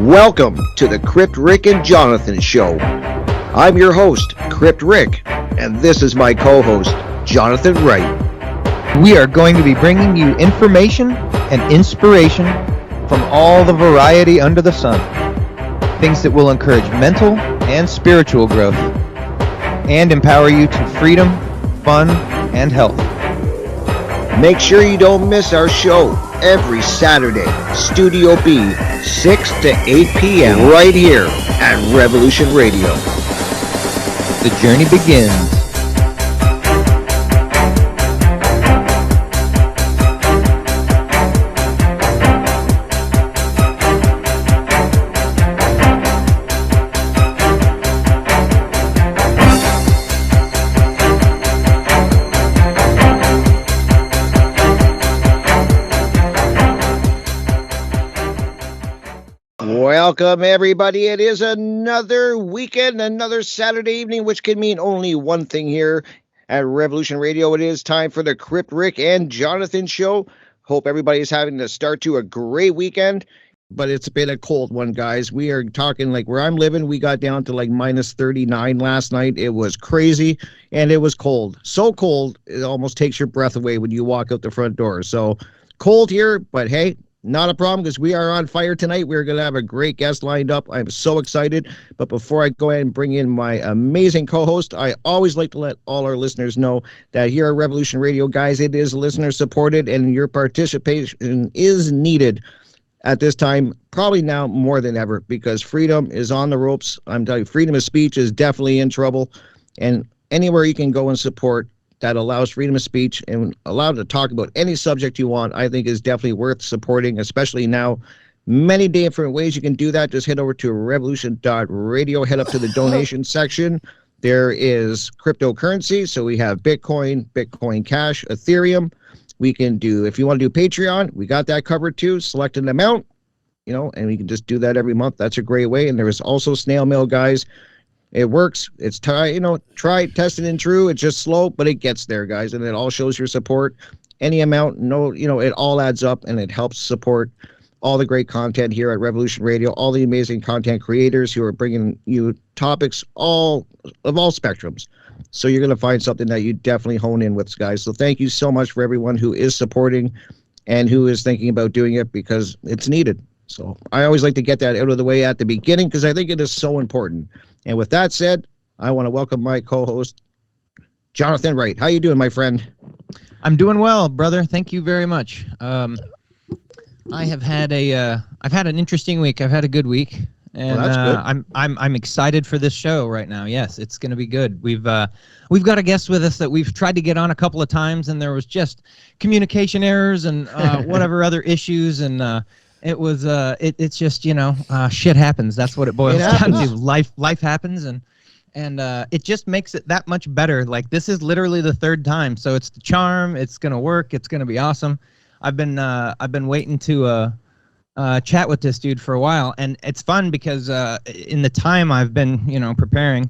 Welcome to the Crypt, Rick, and Jonathan Show. I'm your host, Crypt Rick, and this is my co-host, Jonathan Wright. We are going to be bringing you information and inspiration from all the variety under the sun. Things that will encourage mental and spiritual growth and empower you to freedom, fun, and health. Make sure you don't miss our show every Saturday, Studio B, 6 to 8 p.m. right here at Revolution Radio. The journey begins. Welcome, everybody. It is another weekend, another Saturday evening, which can mean only one thing here at Revolution Radio. It is time for the Crypt, Rick, and Jonathan Show. Hope everybody is having to start to a great weekend, but it's been a cold one, guys. We are talking like where I'm living, we got down to like minus 39 last night. It was crazy, and it was cold. So cold, it almost takes your breath away when you walk out the front door. So cold here, but hey, not a problem because we are on fire tonight. We're going to have a great guest lined up. I'm so excited. But before I go ahead and bring in my amazing co-host, I always like to let all our listeners know that here at Revolution Radio, guys, it is listener supported and your participation is needed at this time, probably now more than ever, because freedom is on the ropes. I'm telling you, freedom of speech is definitely in trouble. And anywhere you can go and support that allows freedom of speech and allowed to talk about any subject you want, I think is definitely worth supporting, especially now. Many different ways you can do that. Just head over to revolution.radio, head up to the donation section. There is cryptocurrency. So we have Bitcoin, Bitcoin Cash, Ethereum. We can do, if you want to do Patreon, we got that covered too. Select an amount, and we can just do that every month. That's a great way. And there is also snail mail, guys. It works. It's try, tested and true. It's just slow, but it gets there, guys. And it all shows your support. Any amount, it all adds up and it helps support all the great content here at Revolution Radio, all the amazing content creators who are bringing you topics of all spectrums. So you're going to find something that you definitely hone in with, guys. So thank you so much for everyone who is supporting and who is thinking about doing it because it's needed. So I always like to get that out of the way at the beginning because I think it is so important. And with that said, I want to welcome my co-host, Jonathan Wright. How you doing, my friend? I'm doing well, brother. Thank you very much. I've had an interesting week. I've had a good week, and well, that's good. I'm excited for this show right now. Yes, it's going to be good. We've got a guest with us that we've tried to get on a couple of times, and there was just communication errors and whatever other issues and. It was it's just shit happens. That's what it boils down to. Life happens and it just makes it that much better. Like this is literally the third time, so it's the charm. It's gonna work. It's gonna be awesome. I've been waiting to chat with this dude for a while, and it's fun because in the time I've been preparing,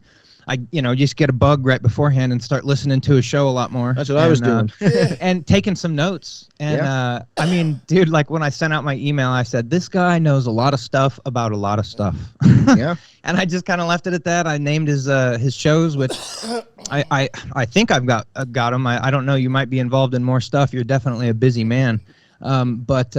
I just get a bug right beforehand and start listening to a show a lot more. That's what I was doing. And taking some notes. And I mean, dude, like when I sent out my email, I said, this guy knows a lot of stuff about a lot of stuff. Yeah. And I just kind of left it at that. I named his shows, which I think I've got him. I don't know. You might be involved in more stuff. You're definitely a busy man. But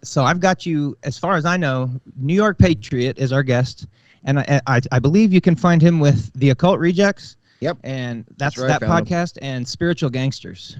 so I've got you, as far as I know, New York Patriot is our guest. And I believe you can find him with the Occult Rejects. Yep. And that's that podcast and Spiritual Gangsters.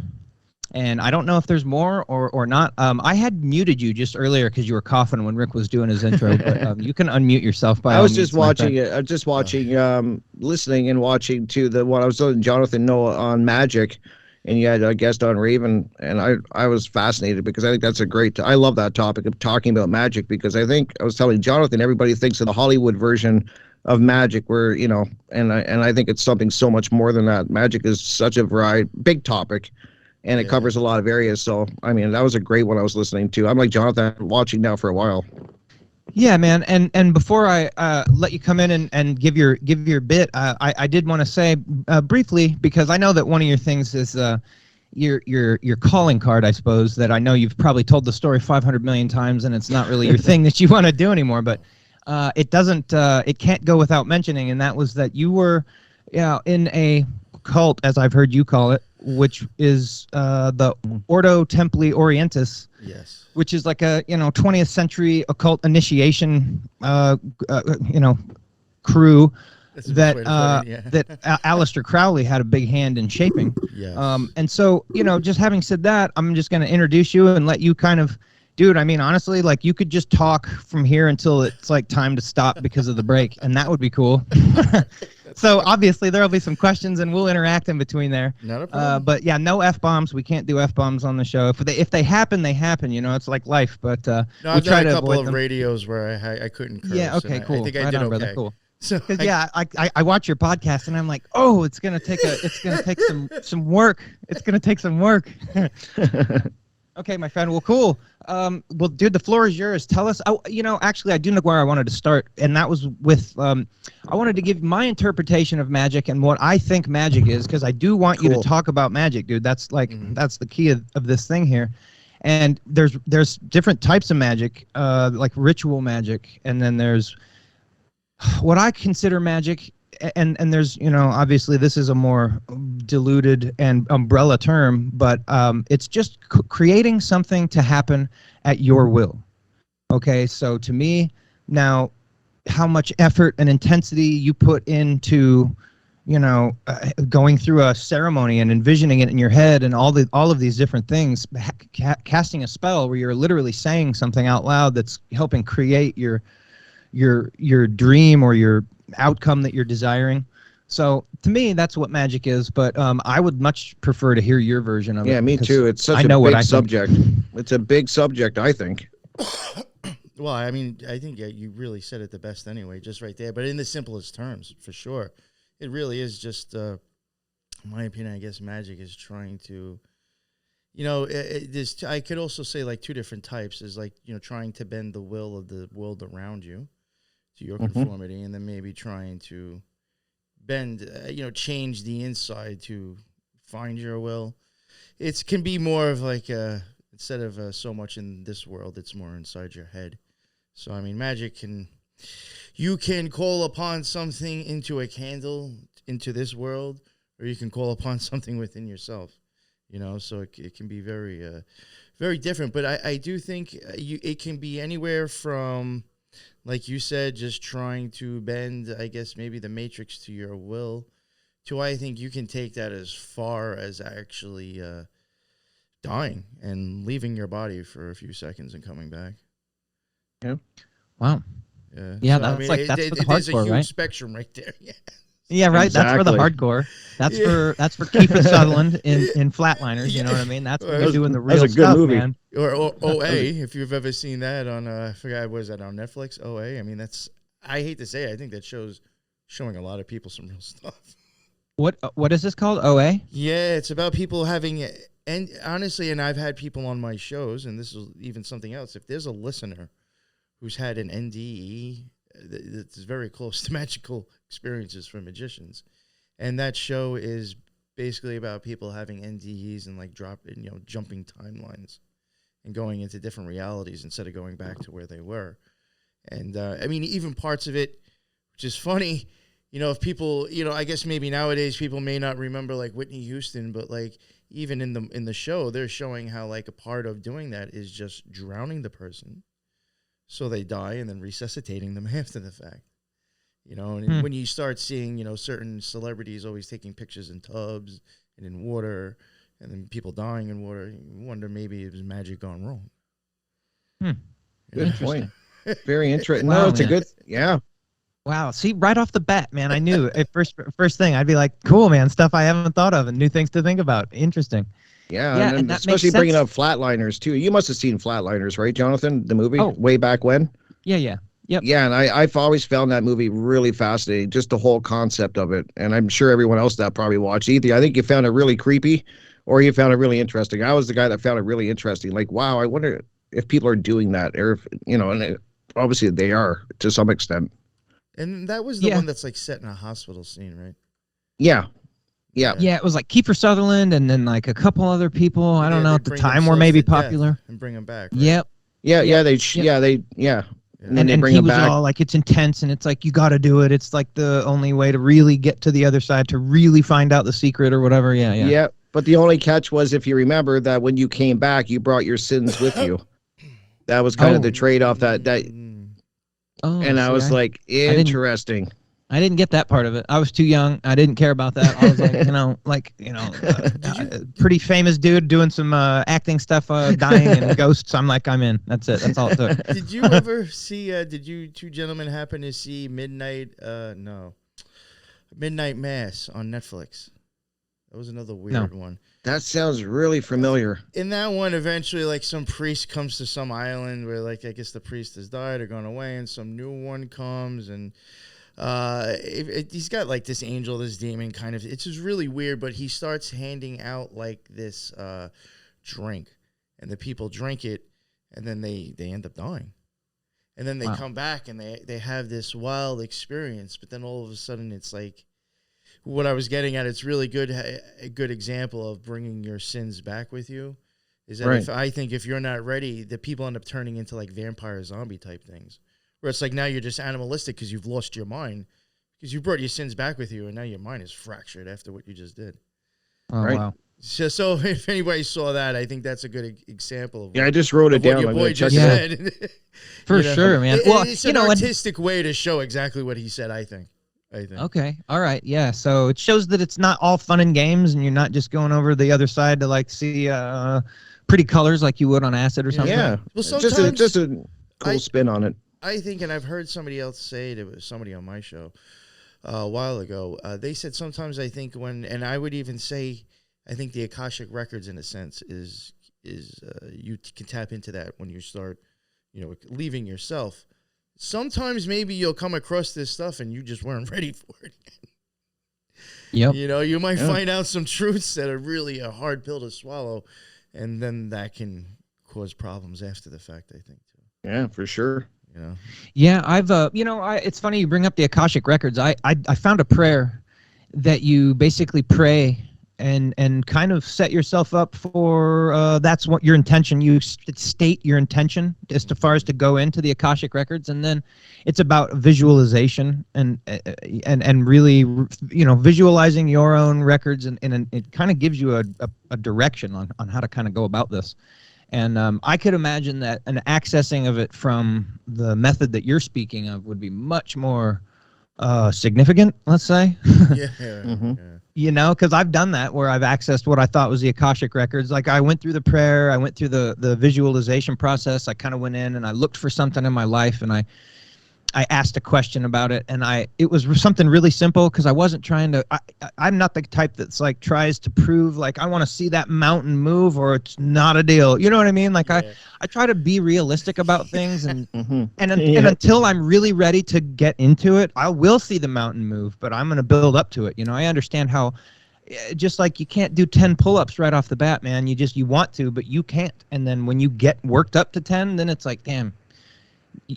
And I don't know if there's more or not. I had muted you just earlier because you were coughing when Rick was doing his intro. But you can unmute yourself by all means. I was just watching, listening and watching to the one I was letting Jonathan know on Magic. And you had a guest on Raven, and I was fascinated because I think that's I love that topic of talking about magic because I think I was telling Jonathan, everybody thinks of the Hollywood version of magic where, and I think it's something so much more than that. Magic is such a big topic, and it covers a lot of areas. So, I mean, that was a great one I was listening to. I'm like Jonathan, watching now for a while. Yeah, man, and before I let you come in and give your bit, I did want to say briefly, because I know that one of your things is your calling card, I suppose, that I know you've probably told the story 500 million times and it's not really your thing that you want to do anymore, but it doesn't. It can't go without mentioning, and that was that you were, in a cult, as I've heard you call it, which is the Ordo Templi Orientis. Yes. Which is like a 20th century occult initiation crew that Aleister Crowley had a big hand in shaping. Yes. And so, just having said that, I'm just going to introduce you and let you kind of, dude, I mean, honestly, like you could just talk from here until it's like time to stop because of the break, and that would be cool. So obviously there'll be some questions and we'll interact in between there. Not a problem. But yeah, no F-bombs. We can't do F-bombs on the show. If they happen, they happen. It's like life. But no, I've done a couple of radios where I couldn't curse. Yeah. Okay. Cool. I think I did okay. Brother, cool. So I watch your podcast and I'm like, oh, it's gonna take some work. It's gonna take some work. Okay, my friend. Well, cool. Well, dude, the floor is yours. Tell us. Oh, actually, I do know where I wanted to start, and that was with. I wanted to give my interpretation of magic and what I think magic is, because I do want you to talk about magic, dude. That's like that's the key of this thing here. And there's different types of magic, like ritual magic, and then there's what I consider magic. And there's, obviously this is a more diluted and umbrella term, but it's just creating something to happen at your will. Okay, so to me, now, how much effort and intensity you put into, going through a ceremony and envisioning it in your head and all of these different things, casting a spell where you're literally saying something out loud that's helping create your dream or your outcome that you're desiring. So to me, that's what magic is. But I would much prefer to hear your version of it. Yeah, me too. It's such a big subject. It's a big subject, I think. Well, I mean, I think you really said it the best anyway, just right there. But in the simplest terms, for sure, it really is just, in my opinion, I guess magic is trying to, I could also say like two different types is like, trying to bend the will of the world around you to your conformity, and then maybe trying to bend, change the inside to find your will. It can be more of like instead of so much in this world, it's more inside your head. So, I mean, magic you can call upon something into a candle into this world, or you can call upon something within yourself, so it can be very, very different. But I do think it can be anywhere from, like you said, just trying to bend, I guess, maybe the matrix to your will, to I think you can take that as far as actually dying and leaving your body for a few seconds and coming back. Yeah. Wow. Yeah, that's for the hardcore, there's a huge right? spectrum right there. Yeah. Yeah, right. Exactly. That's for the hardcore. That's for Kiefer Sutherland in Flatliners. You know what I mean? That's when you're doing the real stuff, man. Or OA, if you've ever seen that on, I forgot, was that on Netflix? OA. I mean, I hate to say it, I think that showing a lot of people some real stuff. What is this called? OA? Yeah, it's about people having, and honestly, and I've had people on my shows, and this is even something else. If there's a listener who's had an NDE that's very close to magical experiences for magicians, and that show is basically about people having NDEs and like jumping timelines and going into different realities instead of going back to where they were. And I mean, even parts of it, which is funny, if people, I guess maybe nowadays people may not remember like Whitney Houston, but like even in the show, they're showing how like a part of doing that is just drowning the person so they die and then resuscitating them after the fact. And when you start seeing, certain celebrities always taking pictures in tubs and in water, and then people dying in water, you wonder maybe it was magic gone wrong. Good point. Very interesting. Wow, No, it's man. a good, yeah. Wow. See, right off the bat, man, I knew at first thing I'd be like, cool, man, stuff I haven't thought of and new things to think about. Interesting. Yeah, and that especially makes bringing sense. up Flatliners, too. You must have seen Flatliners, right, Jonathan? The movie, way back when? Yeah. Yep. Yeah, and I've always found that movie really fascinating, just the whole concept of it. And I'm sure everyone else that probably watched either. I think you found it really creepy or you found it really interesting. I was the guy that found it really interesting. Like, wow, I wonder if people are doing that. Or if, and obviously they are to some extent. And that was the one that's like set in a hospital scene, right? Yeah. Yeah, it was like Kiefer Sutherland and then like a couple other people. I don't know at the time were maybe popular. And bring them back. Right? Yep. Yeah. And then they bring he him was back. all like, it's intense, and it's like, you got to do it. It's like the only way to really get to the other side, to really find out the secret or whatever. Yeah. Yeah, but the only catch was, if you remember, that when you came back, you brought your sins with you. That was kind of the trade-off and I See, was like, I didn't interesting. I didn't get that part of it. I was too young. I didn't care about that. I was like, pretty famous dude doing some acting stuff, dying and ghosts. I'm like, I'm in. That's it. That's all it took. Did you ever see? Did you two gentlemen happen to see Midnight Mass on Netflix? That was another weird one. That sounds really familiar. In that one, eventually, like, some priest comes to some island where, like, I guess the priest has died or gone away, and some new one comes, and he's got, like, this angel, this demon kind of. It's just really weird, but he starts handing out, like, this drink, and the people drink it, and then they end up dying. And then they come back, and they have this wild experience, but then all of a sudden it's like, what I was getting at, it's really a good example of bringing your sins back with you. Is that I think if you're not ready, the people end up turning into like vampire zombie type things, where it's like now you're just animalistic because you've lost your mind, because you brought your sins back with you, and now your mind is fractured after what you just did. Oh, wow. So if anybody saw that, I think that's a good example of I just wrote it down. What your boy just said. For sure, man. Well, it's an artistic way to show exactly what he said, I think. Okay. All right. Yeah. So it shows that it's not all fun and games, and you're not just going over the other side to like see pretty colors like you would on acid or something. Yeah. Well, sometimes just a cool spin on it. I think, and I've heard somebody else say it, was somebody on my show a while ago. They said sometimes I think and I would even say, I think the Akashic Records, in a sense, is you can tap into that when you start, leaving yourself. Sometimes maybe you'll come across this stuff and you just weren't ready for it. Yep. You might find out some truths that are really a hard pill to swallow, and then that can cause problems after the fact, I think, too. Yeah, for sure. Yeah, I've it's funny you bring up the Akashic Records. I found a prayer that you basically pray and kind of set yourself up for that's what your intention. You state your intention as far as to go into the Akashic Records, and then it's about visualization and really visualizing your own records, and it kind of gives you a direction on how to kind of go about this. And I could imagine that an accessing of it from the method that you're speaking of would be much more significant, let's say. Because I've done that where I've accessed what I thought was the Akashic Records. Like, I went through the prayer, I went through the visualization process. I kind of went in and I looked for something in my life, and I asked a question about it, and it was something really simple, because I wasn't trying to. I'm not the type that's like tries to prove like I want to see that mountain move or it's not a deal. You know what I mean? Like, I try to be realistic about things, and and until I'm really ready to get into it, I will see the mountain move, but I'm going to build up to it. I understand how. Just like you can't do 10 pull-ups right off the bat, man. You want to, but you can't. And then when you get worked up to 10, then it's like, damn.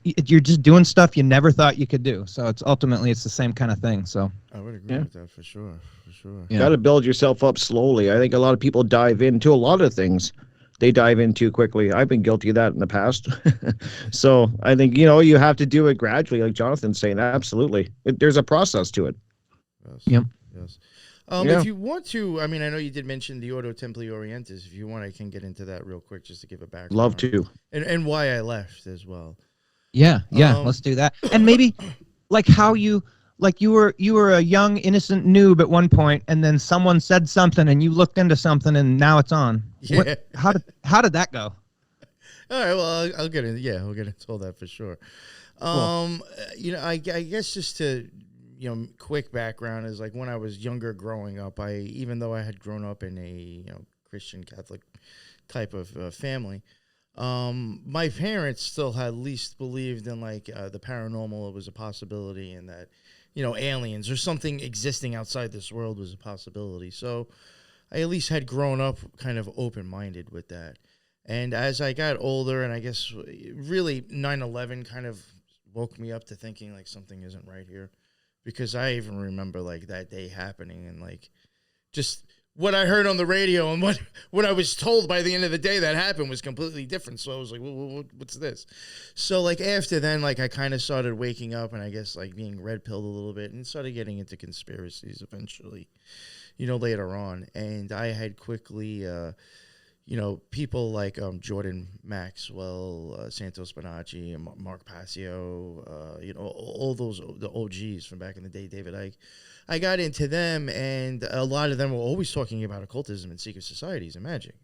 You're just doing stuff you never thought you could do. So it's the same kind of thing. So I would agree with that for sure. You got to build yourself up slowly. I think a lot of people dive into a lot of things. They dive in too quickly. I've been guilty of that in the past. So I think, you have to do it gradually, like Jonathan's saying. Absolutely. There's a process to it. Yes. Yep. Yes. If you want to, I know you did mention the Ordo Templi Orientis. If you want, I can get into that real quick just to give a background. Love to. And why I left as well. Yeah, let's do that. And maybe like how you were a young innocent noob at one point, and then someone said something and you looked into something and now it's on. Yeah. How did that go? All right, well, I'll get into we'll get into all that for sure. Cool. I guess just to quick background is like when I was younger growing up, even though I had grown up in a Christian Catholic type of family, my parents still at least believed in like the paranormal was a possibility, and that aliens or something existing outside this world was a possibility. So I at least had grown up kind of open-minded with that. And as I got older, and I guess really 9/11 kind of woke me up to thinking like something isn't right here, because I even remember like that day happening, and like just what I heard on the radio and what I was told by the end of the day that happened was completely different. So I was like, what's this? So like after then, like I kind of started waking up and I guess like being red pilled a little bit and started getting into conspiracies eventually, later on. And I had quickly, people like Jordan Maxwell, Santos Bonacci, and Mark Passio, all those, the OGs from back in the day, David Icke. I got into them, and a lot of them were always talking about occultism and secret societies and magic.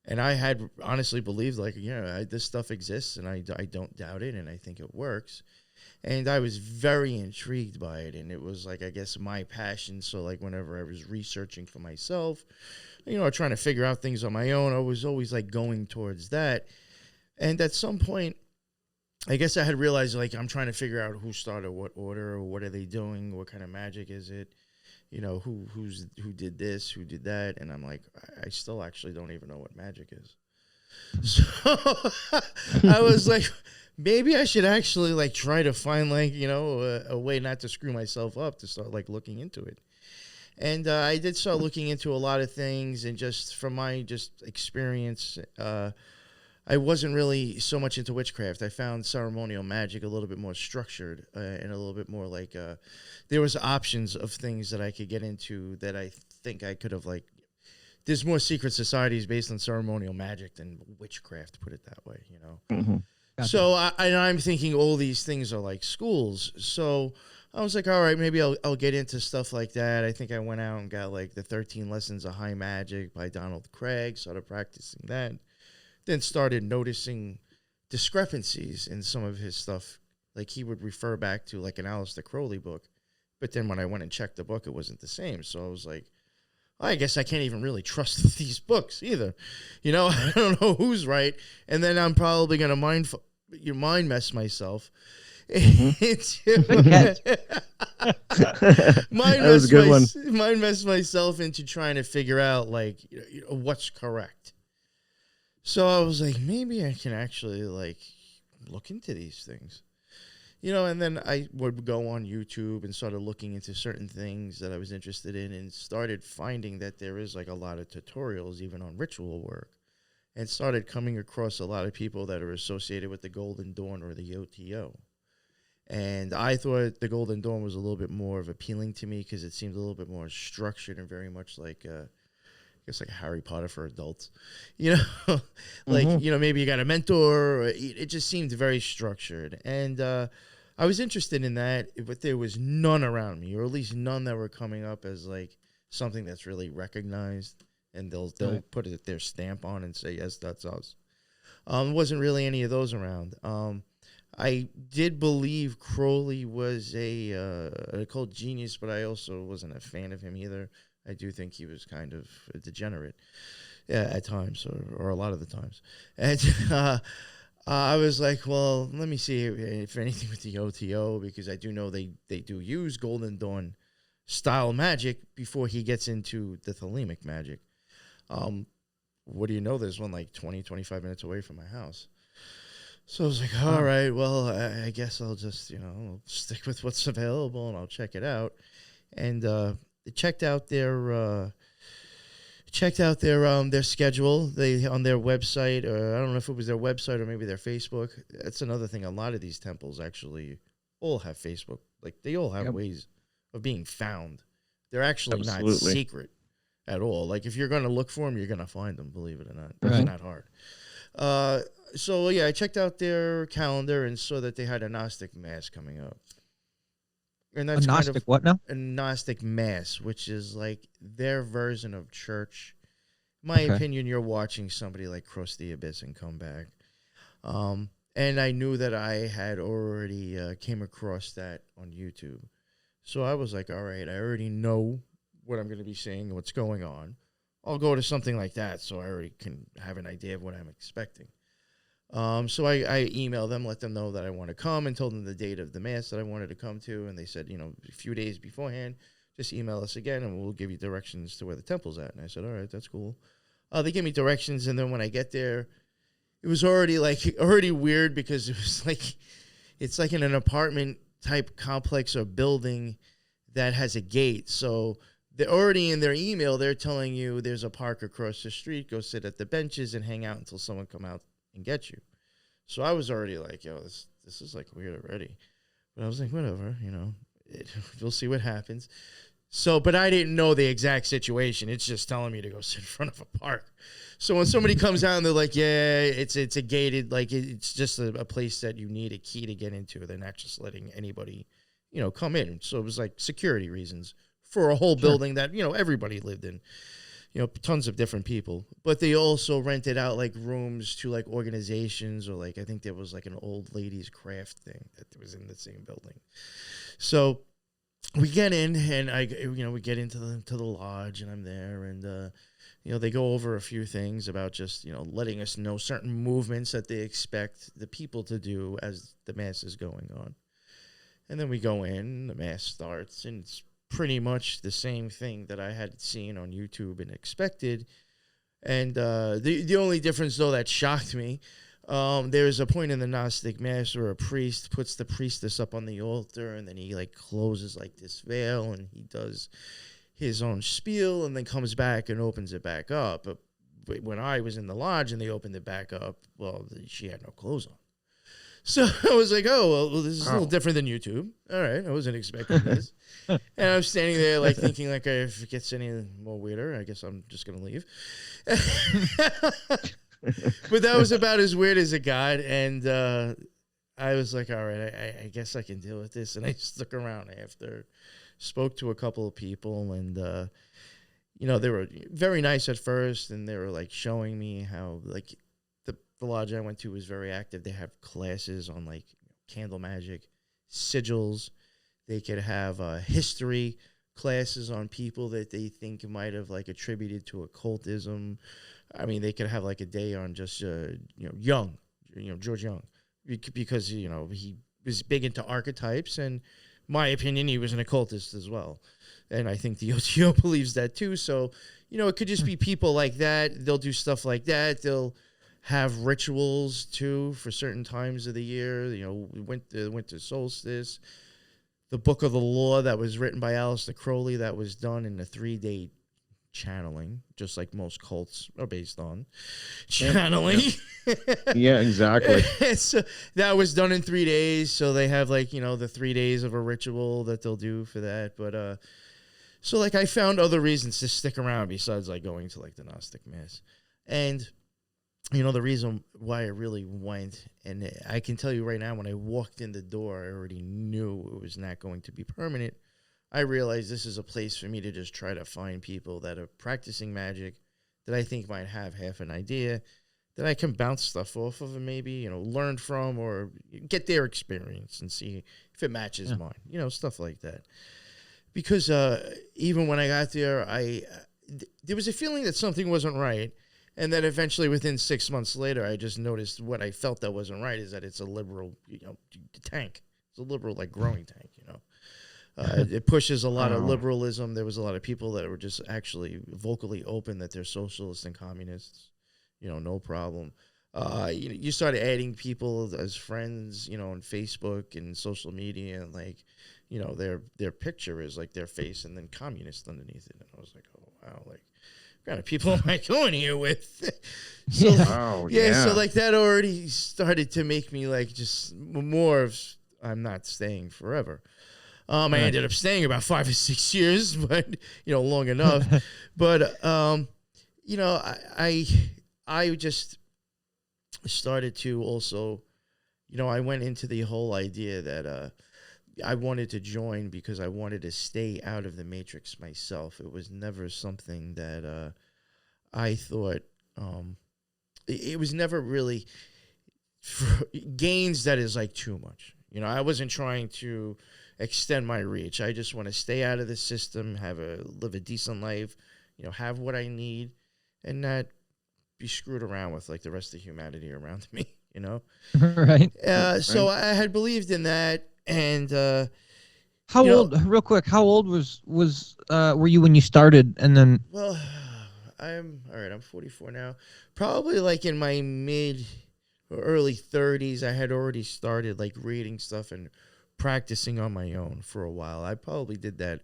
And I had honestly believed, like, this stuff exists, and I don't doubt it, and I think it works. And I was very intrigued by it, and it was, like, I guess, my passion. So, like, whenever I was researching for myself, trying to figure out things on my own, I was always, like, going towards that. And at some point, I guess I had realized, like, I'm trying to figure out who started what order, or what are they doing, what kind of magic is it, who did this, who did that, and I'm like, I still actually don't even know what magic is. So I was like, maybe I should actually, like, try to find, like, a way not to screw myself up, to start, like, looking into it. And I did start looking into a lot of things, and just from my experience, I wasn't really so much into witchcraft. I found ceremonial magic a little bit more structured and a little bit more like there was options of things that I could get into that I think I could have, like, there's more secret societies based on ceremonial magic than witchcraft, put it that way, Mm-hmm. Gotcha. So I'm thinking all these things are like schools. So I was like, all right, maybe I'll get into stuff like that. I think I went out and got like the 13 Lessons of High Magic by Donald Craig, started practicing that. Then started noticing discrepancies in some of his stuff. Like he would refer back to like an Aleister Crowley book. But then when I went and checked the book, it wasn't the same. So I was like, I guess I can't even really trust these books either. I don't know who's right. And then I'm probably going to mind mess myself. Mind mess myself into trying to figure out, like, what's correct. So I was like, maybe I can actually, like, look into these things. And then I would go on YouTube and started looking into certain things that I was interested in, and started finding that there is, like, a lot of tutorials even on ritual work, and started coming across a lot of people that are associated with the Golden Dawn or the OTO. And I thought the Golden Dawn was a little bit more of appealing to me because it seemed a little bit more structured and very much like I guess like Harry Potter for adults, like, maybe you got a mentor. It just seemed very structured. And I was interested in that, but there was none around me, or at least none that were coming up as like something that's really recognized. And they'll Right. put their stamp on and say, yes, that's us. Wasn't really any of those around. I did believe Crowley was an occult genius, but I also wasn't a fan of him either. I do think he was kind of a degenerate at times, or a lot of the times. And I was like, well, let me see if anything with the OTO, because I do know they do use Golden Dawn style magic before he gets into the Thelemic magic. What do you know? There's one like 20, 25 minutes away from my house. So I was like, all right, well, I guess I'll just, I'll stick with what's available and I'll check it out. And checked out their schedule. They on their website, or I don't know if it was their website or maybe their Facebook. That's another thing. A lot of these temples actually all have Facebook. Like they all have ways of being found. They're actually not secret at all. Like if you're going to look for them, you're going to find them. Believe it or not, it's not hard. So yeah, I checked out their calendar and saw that they had a Gnostic Mass coming up. And that's a Gnostic what now? A Gnostic Mass, which is like their version of church. In my opinion, you're watching somebody like cross the abyss and come back. And I knew that I had already came across that on YouTube. So I was like, all right, I already know what I'm going to be seeing, what's going on. I'll go to something like that so I already can have an idea of what I'm expecting. So I emailed them, let them know that I want to come, and told them the date of the Mass that I wanted to come to. And they said, a few days beforehand, just email us again and we'll give you directions to where the temple's at. And I said, all right, that's cool. They gave me directions. And then when I get there, it was already weird because it was like, it's like in an apartment type complex or building that has a gate. So they're already in their email, they're telling you there's a park across the street, go sit at the benches and hang out until someone come out and get you. So I was already like, yo, this is like weird already. But I was like, whatever, we'll see what happens. So, but I didn't know the exact situation. It's just telling me to go sit in front of a park. So when somebody comes out and they're like, yeah, it's a gated, like it's just a place that you need a key to get into. They're not just letting anybody, come in. So it was like security reasons for a whole building that, everybody lived in, tons of different people. But they also rented out like rooms to like organizations, or like, I think there was like an old ladies craft thing that was in the same building. So we get in, and we get into the lodge, and I'm there, and they go over a few things about just letting us know certain movements that they expect the people to do as the mass is going on. And then we go in, the mass starts, and it's pretty much the same thing that I had seen on YouTube and expected. And the only difference, though, that shocked me, there's a point in the Gnostic Mass where a priest puts the priestess up on the altar, and then he like closes like this veil, and he does his own spiel, and then comes back and opens it back up. But when I was in the lodge and they opened it back up, well, she had no clothes on. So I was like, oh, well, this is a little different than YouTube. All right, I wasn't expecting this. And I'm standing there like thinking, like, if it gets any more weirder, I guess I'm just going to leave. But that was about as weird as it got. And I was like, all right, I guess I can deal with this. And I stuck around after, spoke to a couple of people, and, they were very nice at first. And they were like showing me how, like, the lodge I went to was very active. They have classes on like candle magic, sigils. They could have history classes on people that they think might have like attributed to occultism. I mean, they could have like a day on just Jung, George Jung, because he was big into archetypes, and my opinion, he was an occultist as well. And I think the OTO believes that too. So it could just be people like that. They'll do stuff like that. They'll have rituals too for certain times of the year. We went to winter solstice. The Book of the Law that was written by Aleister Crowley, that was done in a 3-day channeling, just like most cults are based on channeling. Yeah, exactly. So that was done in 3 days. So they have like, the 3 days of a ritual that they'll do for that. But so like I found other reasons to stick around besides like going to like the Gnostic Mass. And the reason why I really went, and I can tell you right now, when I walked in the door, I already knew it was not going to be permanent. I realized this is a place for me to just try to find people that are practicing magic, that I think might have half an idea, that I can bounce stuff off of and maybe, learn from, or get their experience and see if it matches mine, stuff like that. Because even when I got there, there was a feeling that something wasn't right. And then eventually, within 6 months later, I just noticed what I felt that wasn't right is that it's a liberal, tank. It's a liberal, like, growing tank, It pushes a lot of liberalism. There was a lot of people that were just actually vocally open that they're socialists and communists, no problem. You started adding people as friends, on Facebook and social media, and, like, their picture is, like, their face and then communist underneath it. And I was like, oh, wow, like, kind of people am I going here with? So, so like that already started to make me like just more of I'm not staying forever. I ended up staying about 5 or 6 years, but long enough. But I just started to also, I went into the whole idea that I wanted to join because I wanted to stay out of the matrix myself. It was never something that I thought, it was never really gains that is like too much. I wasn't trying to extend my reach. I just want to stay out of the system, live a decent life, have what I need, and not be screwed around with like the rest of humanity around me, Right. So I had believed in that. And how old? Real quick, how old were you when you started? And then, well, I'm 44 now. Probably like in my mid or early 30s, I had already started like reading stuff and practicing on my own for a while. I probably did that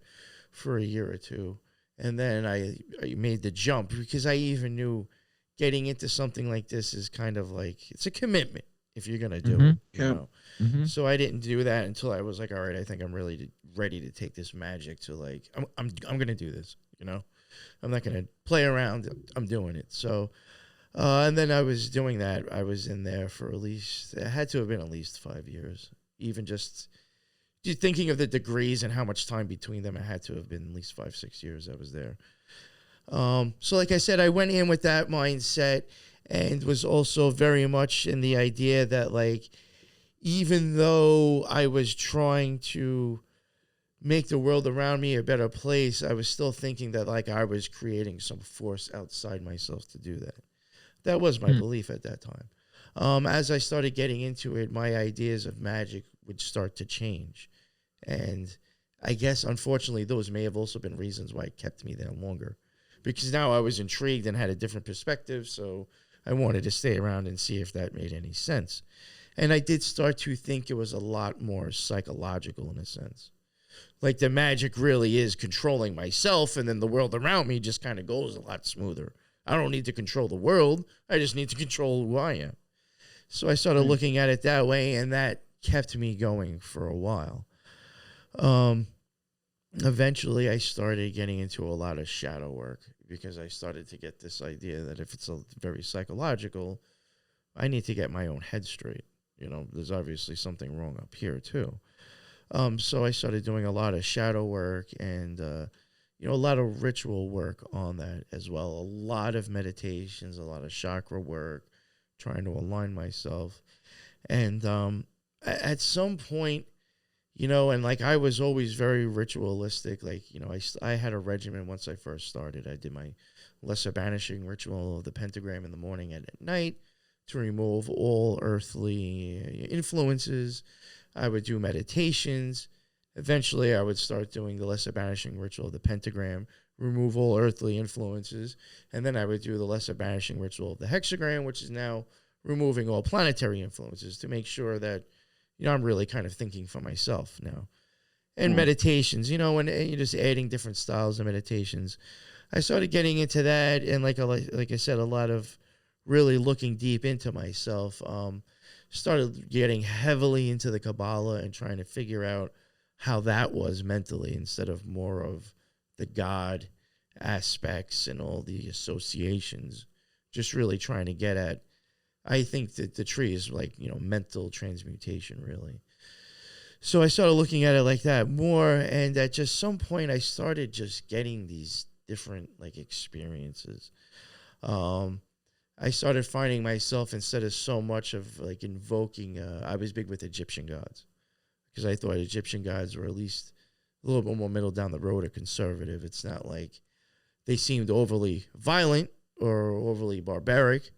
for a year or two, And then I made the jump because I even knew getting into something like this is kind of like, it's a commitment if you're going to do it, you know? So I didn't do that until I was like, all right, I think I'm really ready to take this magic to like, I'm going to do this, you know? I'm not going to play around. I'm doing it. So, and then I was doing that. I was in there for at least, it had to have been at least 5 years. Even just thinking of the degrees and how much time between them, it had to have been at least 5-6 years I was there. So like I said, I went in with that mindset and was also very much in the idea that like, even though I was trying to make the world around me a better place, I was still thinking that like I was creating some force outside myself to do that. That was my belief at that time. As I started getting into it, my ideas of magic would start to change. And I guess, unfortunately, those may have also been reasons why it kept me there longer. Because now I was intrigued and had a different perspective, so I wanted to stay around and see if that made any sense. And I did start to think it was a lot more psychological in a sense. Like the magic really is controlling myself, and then the world around me just kind of goes a lot smoother. I don't need to control the world. I just need to control who I am. So I started looking at it that way, and that kept me going for a while. Eventually, I started getting into a lot of shadow work because I started to get this idea that if it's very psychological, I need to get my own head straight. You know, there's obviously something wrong up here, too. So I started doing a lot of shadow work and, you know, a lot of ritual work on that as well. A lot of meditations, a lot of chakra work, trying to align myself. And at some point, you know, and like I was always very ritualistic. Like, you know, I had a regimen once I first started. I did my lesser banishing ritual of the pentagram in the morning and at night to remove all earthly influences. I would do meditations. Eventually, I would start doing the lesser banishing ritual of the pentagram, remove all earthly influences. And then I would do the lesser banishing ritual of the hexagram, which is now removing all planetary influences to make sure that, you know, I'm really kind of thinking for myself now. And meditations, you know, and you're just adding different styles of meditations. I started getting into that, and like I said, a lot of really looking deep into myself. Started getting heavily into the Kabbalah and trying to figure out how that was mentally instead of more of the God aspects and all the associations. Just really trying to get at, I think that the tree is like, you know, mental transmutation, really. So I started looking at it like that more, and at just some point I started just getting these different like experiences. I started finding myself, instead of so much of like invoking, I was big with Egyptian gods because I thought Egyptian gods were at least a little bit more middle down the road or conservative. It's not like they seemed overly violent or overly barbaric,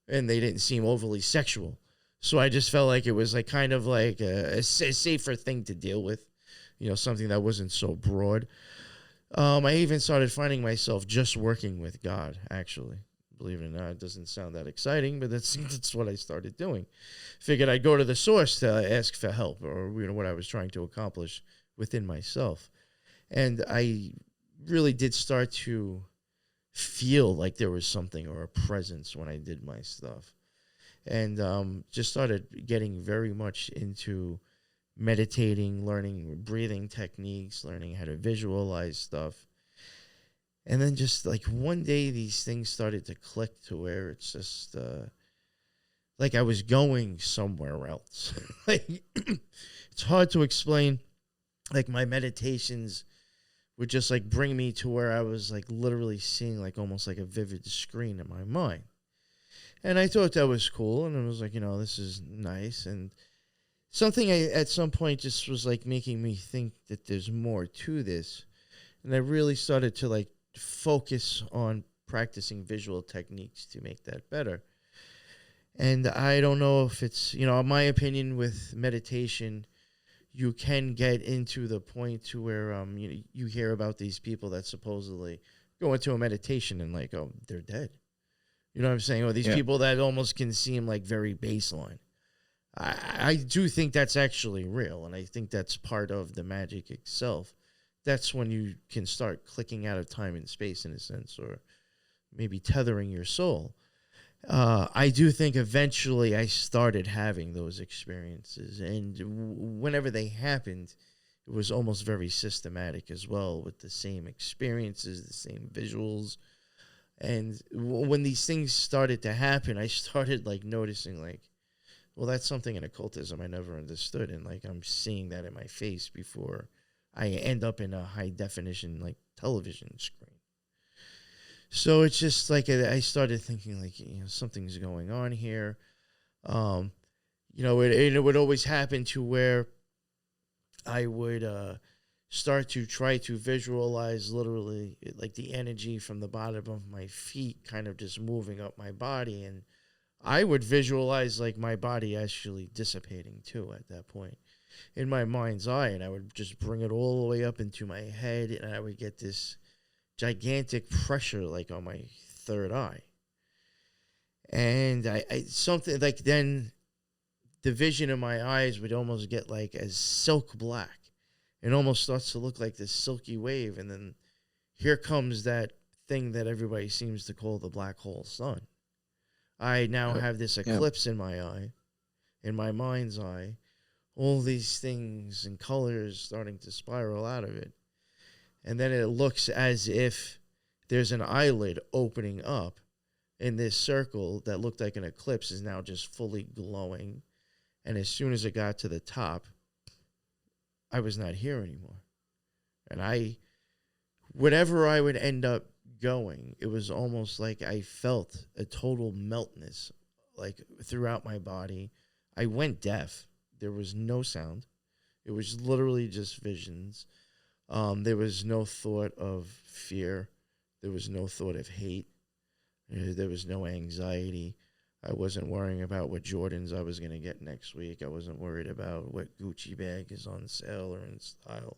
and they didn't seem overly sexual. So I just felt like it was like kind of like a safer thing to deal with, you know, something that wasn't so broad. I even started finding myself just working with God, actually. Believe it or not, it doesn't sound that exciting, but that's what I started doing. Figured I'd go to the source to ask for help, or you know what I was trying to accomplish within myself. And I really did start to feel like there was something or a presence when I did my stuff. And just started getting very much into meditating, learning breathing techniques, learning how to visualize stuff. And then just like one day, these things started to click to where it's just like I was going somewhere else. Like it's hard to explain. Like my meditations would just like bring me to where I was like literally seeing like almost like a vivid screen in my mind. And I thought that was cool. And I was like, you know, this is nice. And something at some point just was like making me think that there's more to this. And I really started to like focus on practicing visual techniques to make that better. And I don't know if it's, you know, in my opinion with meditation, you can get into the point to where you hear about these people that supposedly go into a meditation and like, oh, they're dead. You know what I'm saying? Or these people that almost can seem like very baseline. I do think that's actually real, and I think that's part of the magic itself, that's when you can start clicking out of time and space in a sense, or maybe tethering your soul. I do think eventually I started having those experiences, and whenever they happened, it was almost very systematic as well, with the same experiences, the same visuals. And when these things started to happen, I started like noticing, like, well, that's something in occultism I never understood, and like I'm seeing that in my face before I end up in a high definition like television screen. So it's just like I started thinking, like, something's going on here. It would always happen to where I would start to try to visualize literally like the energy from the bottom of my feet kind of just moving up my body. And I would visualize like my body actually dissipating too at that point in my mind's eye. And I would just bring it all the way up into my head, and I would get this gigantic pressure like on my third eye. And I something like, then the vision in my eyes would almost get like as silk black. It almost starts to look like this silky wave, and then here comes that thing that everybody seems to call the black hole sun. I now have this eclipse in my eye, in my mind's eye, all these things and colors starting to spiral out of it. And then it looks as if there's an eyelid opening up, and this circle that looked like an eclipse is now just fully glowing. And as soon as it got to the top, I was not here anymore. And whatever I would end up going, it was almost like I felt a total meltness, like throughout my body. I went deaf. There was no sound. It was literally just visions. There was no thought of fear. There was no thought of hate. There was no anxiety. I wasn't worrying about what Jordans I was going to get next week. I wasn't worried about what Gucci bag is on sale or in style.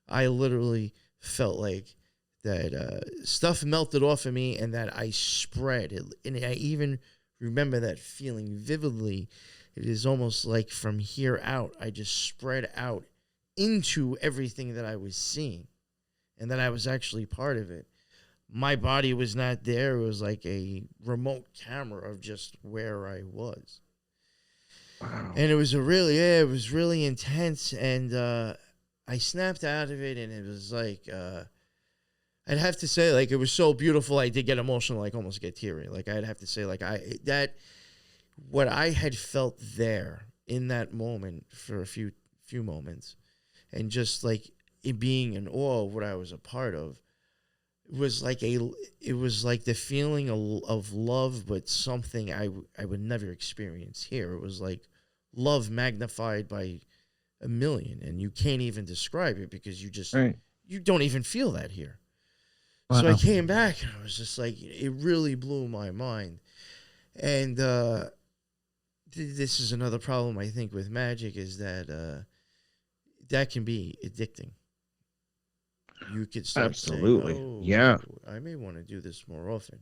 I literally felt like that stuff melted off of me, and that I spread. And I even remember that feeling vividly. It is almost like from here out, I just spread out into everything that I was seeing, and that I was actually part of it. My body was not there. It was like a remote camera of just where I was. Wow. And it was it was really intense. And I snapped out of it, and it was like, I'd have to say, like, it was so beautiful. I did get emotional, like almost get teary. Like, I'd have to say, like, what I had felt there in that moment for a few moments, and just like it being in awe of what I was a part of, was like the feeling of love, but something I would never experience here. It was like love magnified by a million, and you can't even describe it, because you don't even feel that here. Wow. So I came back, and I was just like, it really blew my mind. And this is another problem I think with magic, is that that can be addicting. You could start saying, yeah, I may want to do this more often.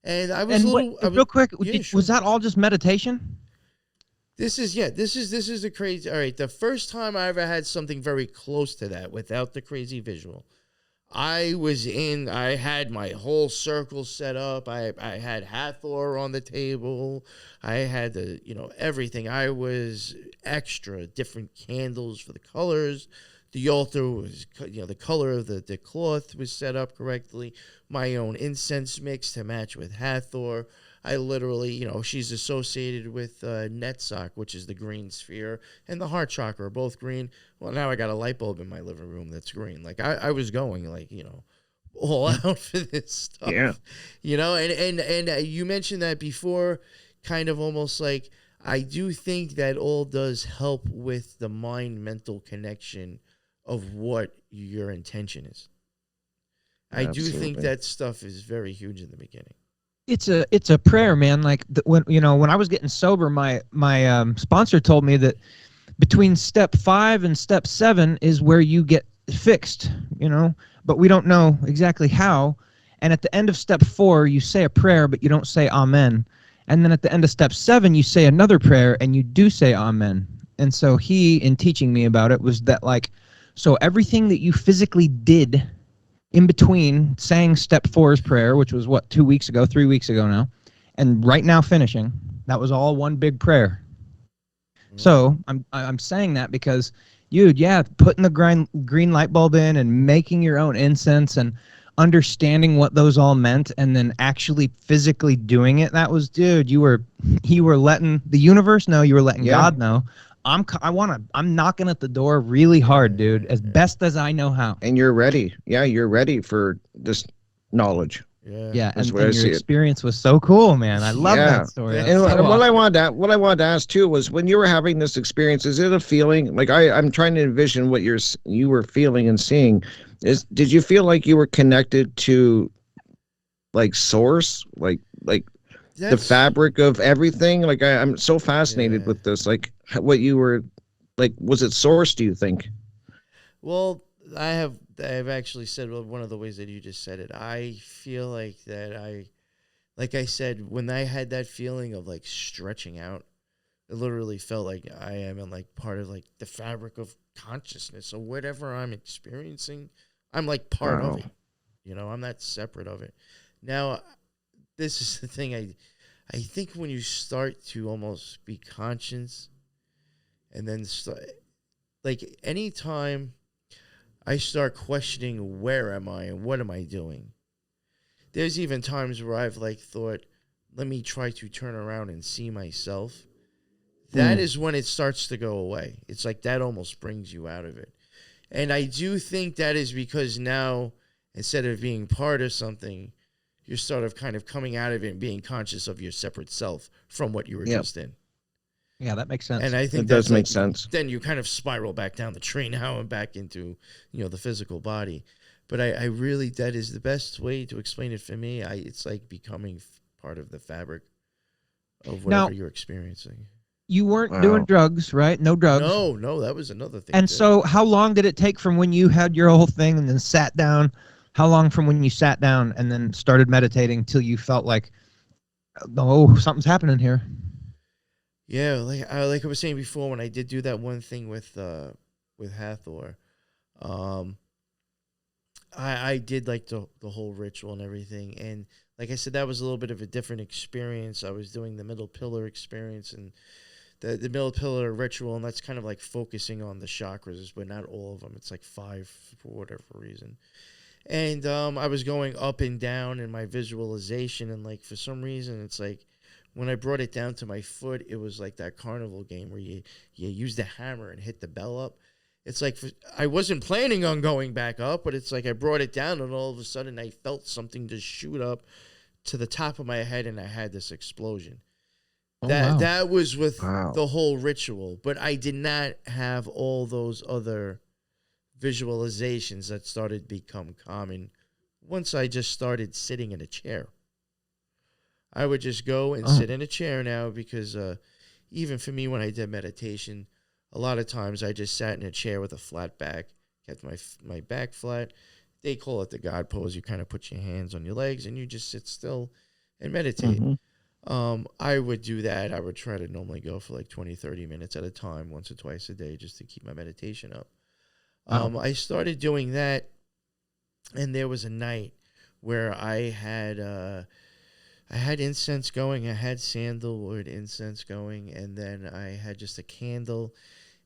And I was real quick. Was that all just meditation? This is the crazy. All right, the first time I ever had something very close to that without the crazy visual, I had my whole circle set up. I had Hathor on the table. I had everything. I was extra different candles for the colors. The altar was, the color of the cloth was set up correctly. My own incense mix to match with Hathor. I literally, she's associated with Netzach, which is the green sphere, and the heart chakra are both green. Well, now I got a light bulb in my living room that's green. Like, I was going, like, all out for this stuff. Yeah. And you mentioned that before, kind of almost like, I do think that all does help with the mind-mental connection of what your intention is. I do think that stuff is very huge in the beginning. It's a prayer, man. Like when I was getting sober, my sponsor told me that between step 5 and step 7 is where you get fixed, but we don't know exactly how. And at the end of step 4, you say a prayer, but you don't say amen. And then at the end of step 7, you say another prayer, and you do say amen. And so he, in teaching me about it, was that like So everything that you physically did in between saying step 4's prayer, which was what, 2 weeks ago, 3 weeks ago now, and right now finishing, that was all one big prayer. So I'm saying that because, dude, yeah, putting the green light bulb in and making your own incense and understanding what those all meant, and then actually physically doing it, that was, dude, you were letting the universe know, you were letting God know. I'm knocking at the door really hard, dude, as best as I know how. And you're ready. Yeah, you're ready for this knowledge. Yeah, That's and, the way I and your see it. experience was so cool, man. I love Yeah. that story. And, That's so and awesome. what I wanted to ask too was, when you were having this experience, is it a feeling like I'm trying to envision what you were feeling and seeing? Did you feel like you were connected to like source, like the That's fabric of everything? Like I'm so fascinated yeah. with this. Like what you were like, was it source, do you think? Well, I've actually said, well, one of the ways that you just said it. I feel like that like I said, when I had that feeling of like stretching out, it literally felt like I am in like part of like the fabric of consciousness. So whatever I'm experiencing, I'm like part of Wow. it. You know, I'm not separate of it. Now, this is the thing. I think when you start to almost be conscious, and then like anytime I start questioning where am I and what am I doing. There's even times where I've like thought, let me try to turn around and see myself. That is when it starts to go away. It's like that almost brings you out of it. And I do think that is because now, instead of being part of something, you're sort of kind of coming out of it and being conscious of your separate self from what you were Yep. just in. Yeah, that makes sense. And I think It does that's make like, sense. then you kind of spiral back down the tree now and back into, the physical body. But I really, that is the best way to explain it for me. It's like becoming part of the fabric of whatever Now, you're experiencing. you weren't doing Wow. drugs, right? No drugs. No, that was another thing And too. so how long did it take from when you had your whole thing and then sat down? How long from when you sat down and then started meditating till you felt like, oh, something's happening here? Yeah, like I was saying before, when I did do that one thing with Hathor, um, I did like the whole ritual and everything, and like I said, that was a little bit of a different experience. I was doing the middle pillar experience and the middle pillar ritual, and that's kind of like focusing on the chakras, but not all of them. It's like 5 for whatever reason. And I was going up and down in my visualization, and like for some reason, it's like when I brought it down to my foot, it was like that carnival game where you use the hammer and hit the bell up. It's like I wasn't planning on going back up, but it's like I brought it down, and all of a sudden I felt something just shoot up to the top of my head, and I had this explosion. Oh, That wow. that was with Wow. the whole ritual, but I did not have all those other visualizations that started to become common once I just started sitting in a chair. I would just go and sit in a chair now because even for me, when I did meditation, a lot of times I just sat in a chair with a flat back, kept my back flat. They call it the God pose. You kind of put your hands on your legs and you just sit still and meditate. I would do that. I would try to normally go for like 20, 30 minutes at a time, once or twice a day, just to keep my meditation up. I started doing that, and there was a night where I had incense going. I had sandalwood incense going, and then I had just a candle,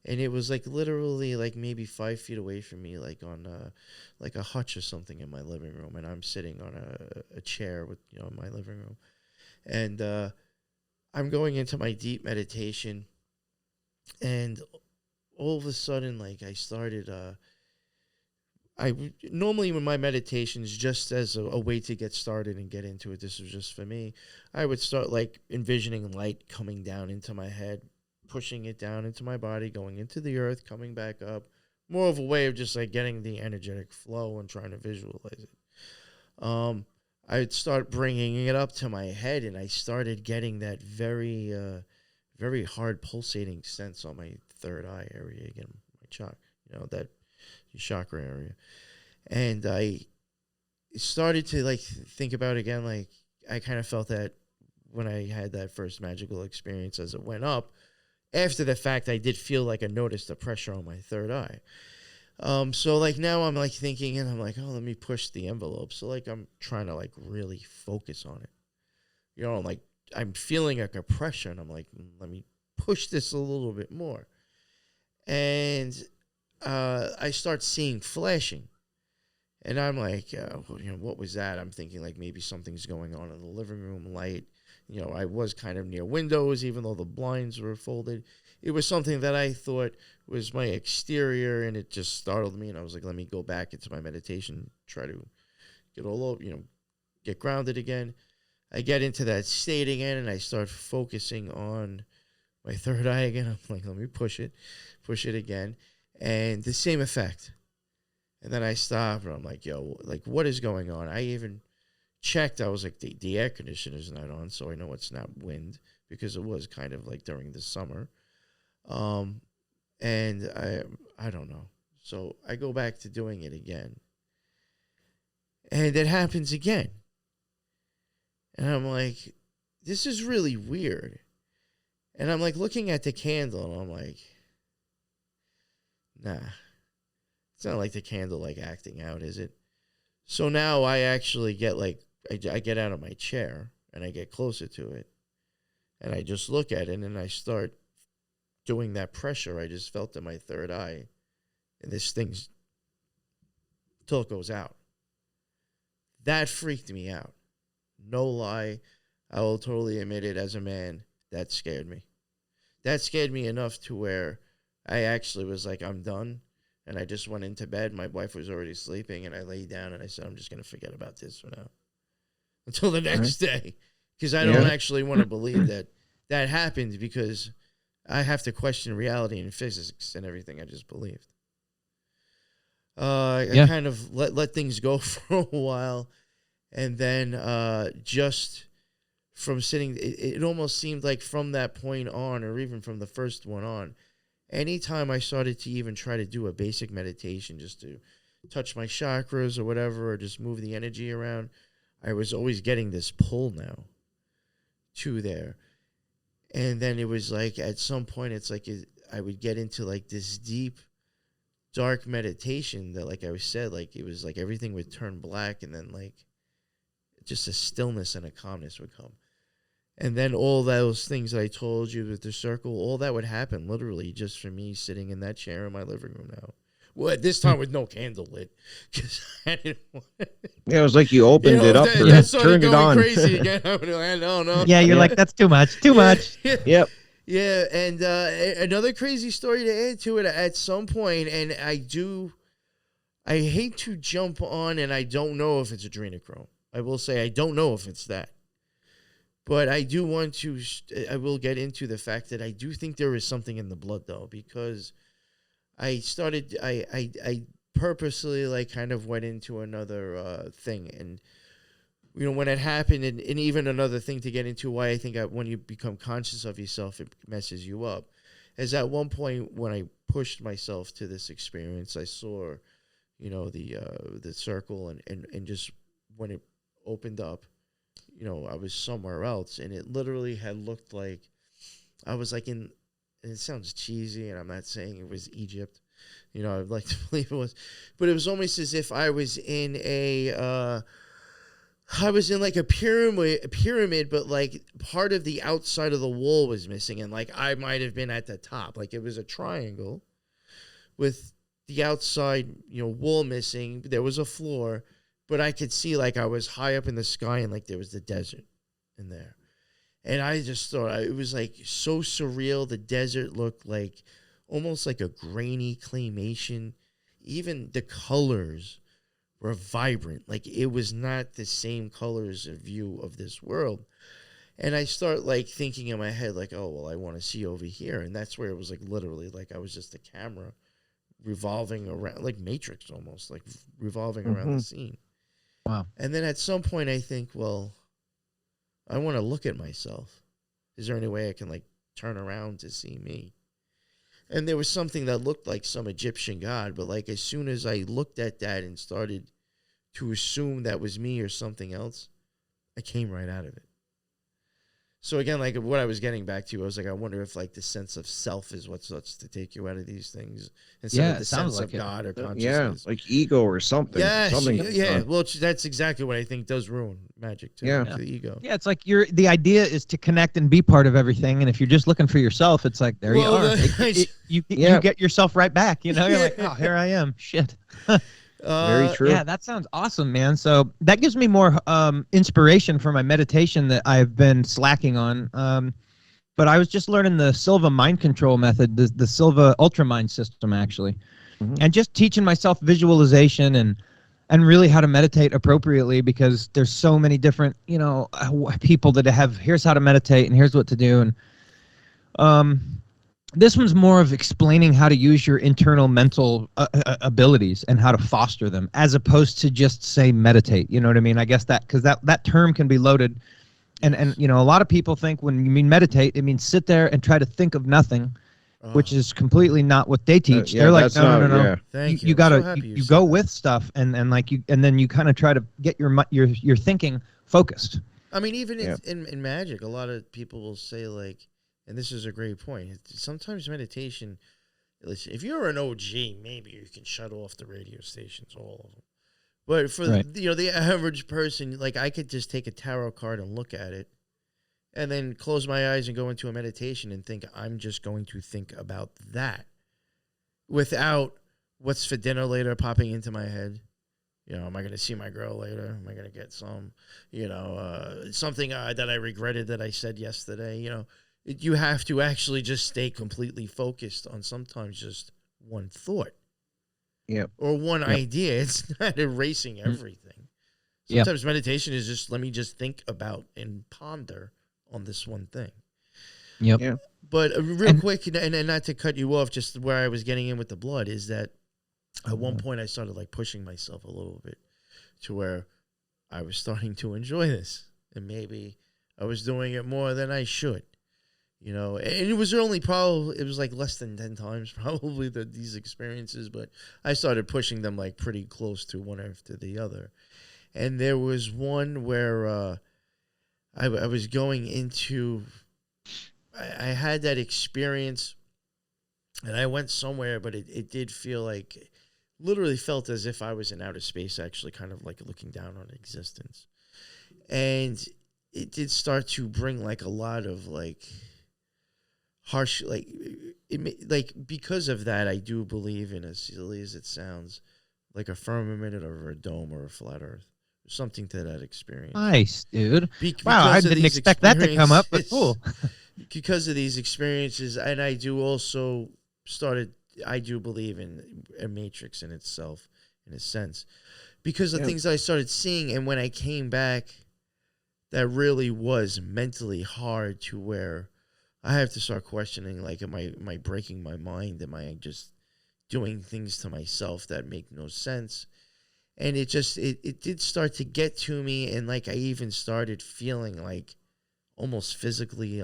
and it was like literally like maybe 5 feet away from me, like on like a hutch or something in my living room, and I'm sitting on a chair with in my living room, and I'm going into my deep meditation, and all of a sudden, like I started. I normally when my meditations, just as a way to get started and get into it, this was just for me. I would start like envisioning light coming down into my head, pushing it down into my body, going into the earth, coming back up. More of a way of just like getting the energetic flow and trying to visualize it. I'd start bringing it up to my head, and I started getting that very, very hard pulsating sense on my third eye area again, my chakra, that chakra area. And I started to like think about again, like I kind of felt that when I had that first magical experience as it went up. After the fact, I did feel like I noticed the pressure on my third eye. So like now I'm like thinking, and I'm like, oh, let me push the envelope. So like I'm trying to like really focus on it. You know, like I'm feeling like a pressure, and I'm like, let me push this a little bit more. And I start seeing flashing, and I'm like, what was that? I'm thinking like maybe something's going on in the living room light. You know, I was kind of near windows, even though the blinds were folded. It was something that I thought was my exterior, and it just startled me. And I was like, let me go back into my meditation, try to get all over, get grounded again. I get into that state again, and I start focusing on my third eye again. I'm like, let me push it again. And the same effect. And then I stop, and I'm like, yo, like, what is going on? I even checked. I was like, the air conditioner's not on, so I know it's not wind, because it was kind of like during the summer. And I don't know. So I go back to doing it again. And it happens again. And I'm like, this is really weird. And I'm like looking at the candle, and I'm like, nah. It's not like the candle like acting out, is it? So now I actually get like, I get out of my chair, and I get closer to it. And I just look at it, and I start doing that pressure I just felt in my third eye. And this thing's, till it goes out. That freaked me out. No lie. I will totally admit it, as a man, that scared me. That scared me enough to where I actually was like, I'm done. And I just went into bed. My wife was already sleeping, and I laid down, and I said, I'm just going to forget about this for now until the next day. Because I don't actually want to believe that that happened, because I have to question reality and physics and everything I just believed. I kind of let things go for a while. And then just from sitting, it almost seemed like from that point on, or even from the first one on, anytime I started to even try to do a basic meditation, just to touch my chakras or whatever, or just move the energy around, I was always getting this pull now to there. And then it was like, at some point, it's like I would get into like this deep, dark meditation that, like I said, like it was like everything would turn black, and then like just a stillness and a calmness would come. And then all those things that I told you with the circle, all that would happen literally just for me sitting in that chair in my living room now. Well, at this time with no candle lit, because I didn't want Yeah, it was like you opened it up or turned it on. Crazy again. I don't know. Yeah, you're like, that's too much. Too much. Yep. Yeah, and another crazy story to add to it at some point, and I hate to jump on, and I don't know if it's adrenochrome. I will say I don't know if it's that. But I do want to, I will get into the fact that I do think there is something in the blood, though, because I purposely like kind of went into another thing. And, when it happened, and even another thing to get into why I think when you become conscious of yourself, it messes you up, is at one point when I pushed myself to this experience, I saw, the circle, and just when it opened up, I was somewhere else, and it literally had looked like I was like and it sounds cheesy, and I'm not saying it was Egypt, I'd like to believe it was, but it was almost as if I was in like a pyramid, but like part of the outside of the wall was missing, and like I might have been at the top, like it was a triangle with the outside, wall missing. There was a floor, but I could see like I was high up in the sky, and like there was the desert in there. And I just thought it was like so surreal. The desert looked like almost like a grainy claymation. Even the colors were vibrant. Like it was not the same colors of view of this world. And I start like thinking in my head, like, oh, well, I want to see over here. And that's where it was like literally like I was just a camera revolving around, like Matrix almost, like revolving around the scene. Wow. And then at some point I think, well, I want to look at myself. Is there any way I can like turn around to see me? And there was something that looked like some Egyptian god, but like as soon as I looked at that and started to assume that was me or something else, I came right out of it. So again, like what I was getting back to, I was like, I wonder if like the sense of self is what starts to take you out of these things instead of it the sounds sense like of it. God or Yeah, consciousness. like ego or something. Yes, Something. yeah. Well, that's exactly what I think does ruin magic too. Yeah. To the ego. Yeah, it's like the idea is to connect and be part of everything, and if you're just looking for yourself, it's like there you Well, are. You Yeah. get yourself right back. You're like, oh, here I am. Shit. Very true. Yeah, that sounds awesome, man. So that gives me more inspiration for my meditation that I've been slacking on. But I was just learning the Silva mind control method, the Silva ultra mind system, actually, and just teaching myself visualization and really how to meditate appropriately, because there's so many different people that have, here's how to meditate and here's what to do. And this one's more of explaining how to use your internal mental abilities and how to foster them, as opposed to just say meditate. You know what I mean? I guess that, because that term can be loaded, and a lot of people think when you mean meditate, it means sit there and try to think of nothing, which is completely not what they teach. Yeah, They're like, that's no. Yeah. Thank you. You I'm gotta so happy you said go that. with stuff, and then you kind of try to get your thinking focused. I mean, even Yeah. in magic, a lot of people will say like, and this is a great point. Sometimes meditation, listen, if you're an OG, maybe you can shut off the radio stations, all of them. But for Right. the average person, like I could just take a tarot card and look at it, and then close my eyes and go into a meditation and think I'm just going to think about that, without what's for dinner later popping into my head. Am I going to see my girl later? Am I going to get some, something that I regretted that I said yesterday? You have to actually just stay completely focused on sometimes just one thought. Yep. Or one idea. It's not erasing everything. Sometimes meditation is just, let me just think about and ponder on this one thing. Yep. Yeah. But real quick, and not to cut you off, just where I was getting in with the blood is that at one point I started like pushing myself a little bit to where I was starting to enjoy this, and maybe I was doing it more than I should, and it was like less than 10 times probably these experiences, but I started pushing them like pretty close to one after the other. And there was one where I was going into, I had that experience, and I went somewhere, but it did feel like, literally felt as if I was in outer space, actually kind of like looking down on existence. And it did start to bring like a lot of like harsh, like, because of that, I do believe in, as silly as it sounds, like a firmament or a dome or a flat earth. Something to that experience. Nice, dude. Wow, I Because of didn't these expect that to come up, but cool. Because of these experiences, and I do also I do believe in a matrix in itself, in a sense, because of things I started seeing, and when I came back, that really was mentally hard, to where I have to start questioning, like, am I breaking my mind? Am I just doing things to myself that make no sense? And it did start to get to me, and like I even started feeling like almost physically,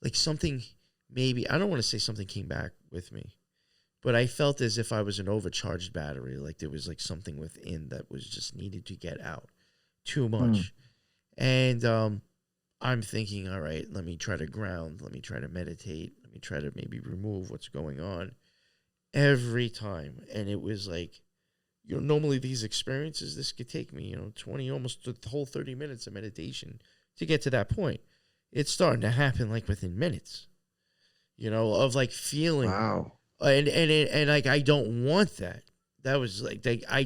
like something, maybe, I don't want to say something came back with me, but I felt as if I was an overcharged battery, like there was like something within that was just needed to get out too much. And I'm thinking, all right, let me try to ground, let me try to meditate, let me try to maybe remove what's going on every time. And it was like, normally these experiences, this could take me, 20, almost the whole 30 minutes of meditation to get to that point. It's starting to happen like within minutes, of like feeling. Wow. And like, I don't want that. That was like I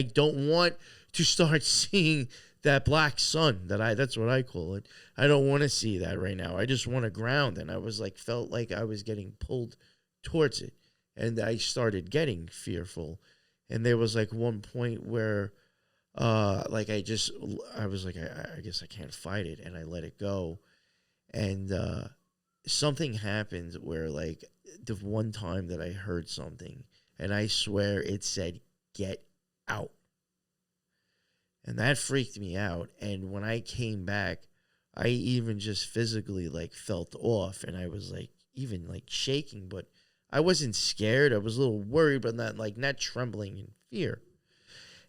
don't want to start seeing that black sun that's what I call it. I don't want to see that right now. I just want to ground. And I was like, felt like I was getting pulled towards it. And I started getting fearful. And there was like one point where, like I was like, I guess I can't fight it. And I let it go. And, something happened where, like, the one time that I heard something, and I swear it said, "Get out." And that freaked me out. And when I came back, I even just physically like felt off, and I was like even like shaking, but I wasn't scared. I was a little worried, but not trembling in fear.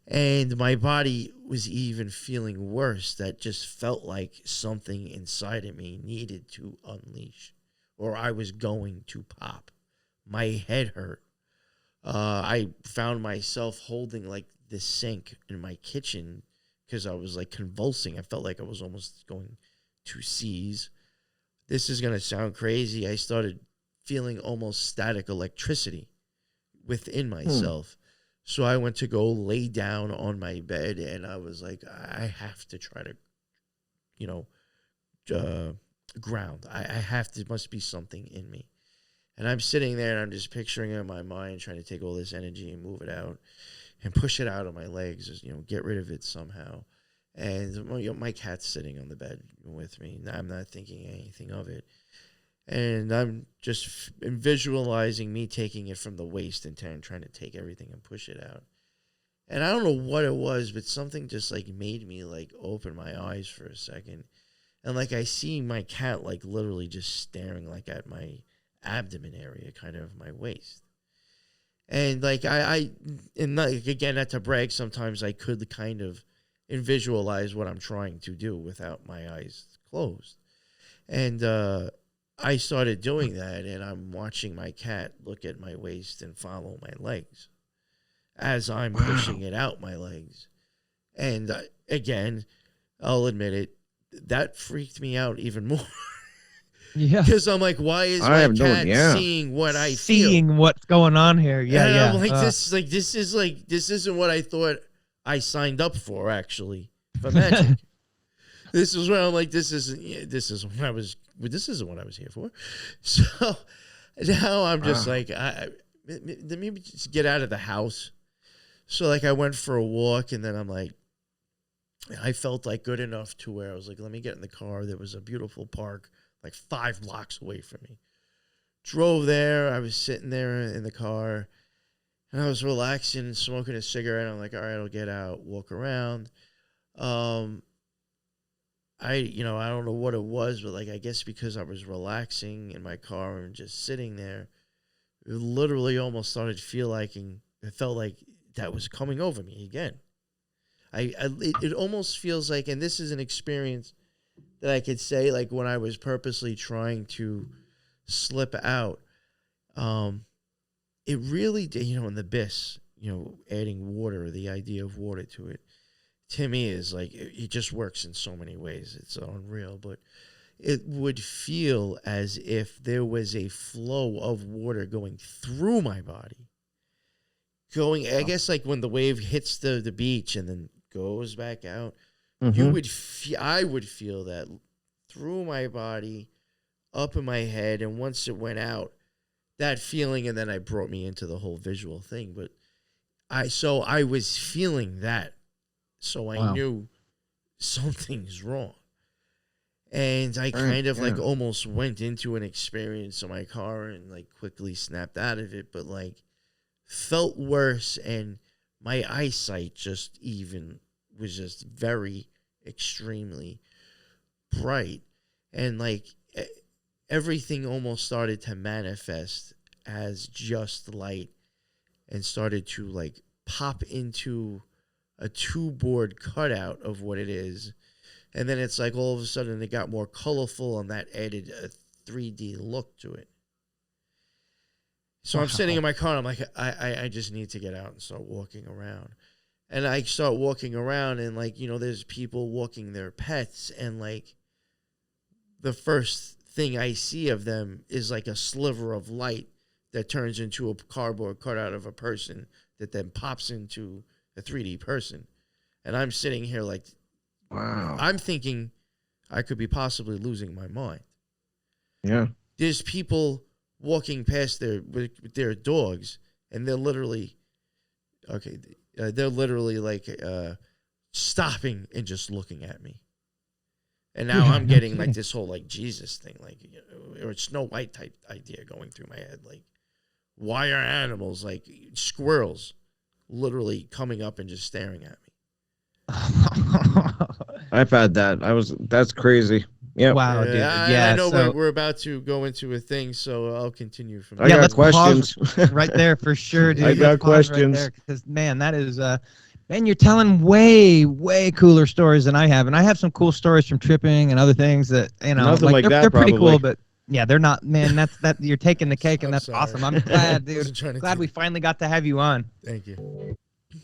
And my body was even feeling worse. That just felt like something inside of me needed to unleash, or I was going to pop. My head hurt. I found myself holding like the sink in my kitchen because I was like convulsing. I felt like I was almost going to seize. This is going to sound crazy. I started feeling almost static electricity within myself. So I went to go lay down on my bed, and I was like, I have to try to, ground. I have to, must be something in me. And I'm sitting there, and I'm just picturing it in my mind, trying to take all this energy and move it out and push it out of my legs, just, get rid of it somehow. And my cat's sitting on the bed with me. I'm not thinking anything of it. And I'm just visualizing me taking it from the waist and trying to take everything and push it out. And I don't know what it was, but something just like made me like open my eyes for a second. And like I see my cat like literally just staring like at my abdomen area, kind of my waist. And like and like, again, not to brag, sometimes I could kind of visualize what I'm trying to do without my eyes closed. And I started doing that, and I'm watching my cat look at my waist and follow my legs as I'm pushing it out my legs. And again, I'll admit it, that freaked me out even more. Yeah. Because I'm like, why is my cat seeing what I feel? Seeing what's going on here. Yeah, and yeah. I'm like, this isn't what I thought I signed up for, actually, for magic. This is when I'm like, this isn't what I was here for. So now I'm just like, let me just get out of the house. So like I went for a walk, and then I'm like, I felt like good enough to where I was like, let me get in the car. There was a beautiful park like 5 blocks away from me. Drove there. I was sitting there in the car, and I was relaxing, smoking a cigarette. I'm like, all right, I'll get out, walk around. I don't know what it was, but like, I guess because I was relaxing in my car and just sitting there, it literally almost started it felt like that was coming over me again. It almost feels like, and this is an experience that I could say, like when I was purposely trying to slip out, it really did, in the abyss, adding water, the idea of water to it, to me is like, it just works in so many ways. It's unreal, but it would feel as if there was a flow of water going through my body. I guess like when the wave hits the beach and then goes back out, I would feel that through my body, up in my head, and once it went out, that feeling, and then I brought me into the whole visual thing. But I was feeling that, so I knew something's wrong. And I kind of like almost went into an experience in my car and like quickly snapped out of it, but like felt worse, and my eyesight just even was just very extremely bright, and like everything almost started to manifest as just light and started to like pop into a 2-board cutout of what it is. And then it's like all of a sudden it got more colorful, and that added a 3D look to it. So I'm sitting in my car, and I'm like, I just need to get out and start walking around. And I start walking around, and like, there's people walking their pets, and like the first thing I see of them is like a sliver of light that turns into a cardboard cutout of a person that then pops into a 3D person. And I'm sitting here like, wow. I'm thinking I could be possibly losing my mind. Yeah. There's people walking past with their dogs, and they're literally like stopping and just looking at me. And now I'm getting like this whole like Jesus thing, like, or Snow White type idea going through my head. Like, why are animals, like squirrels, literally coming up and just staring at me? I've had that. That's crazy. Yeah. Wow, dude. I know we're about to go into a thing, so I'll continue from there. I got questions right there for sure, dude. I got questions. Because man, that is And you're telling way, way cooler stories than I have. And I have some cool stories from tripping and other things that, Nothing like that, they're pretty probably. cool, but yeah, they're not, man, that you're taking the cake and I'm that's sorry. awesome. I'm glad, dude. Wasn't trying to Glad do we that. finally got to have you on. Thank you.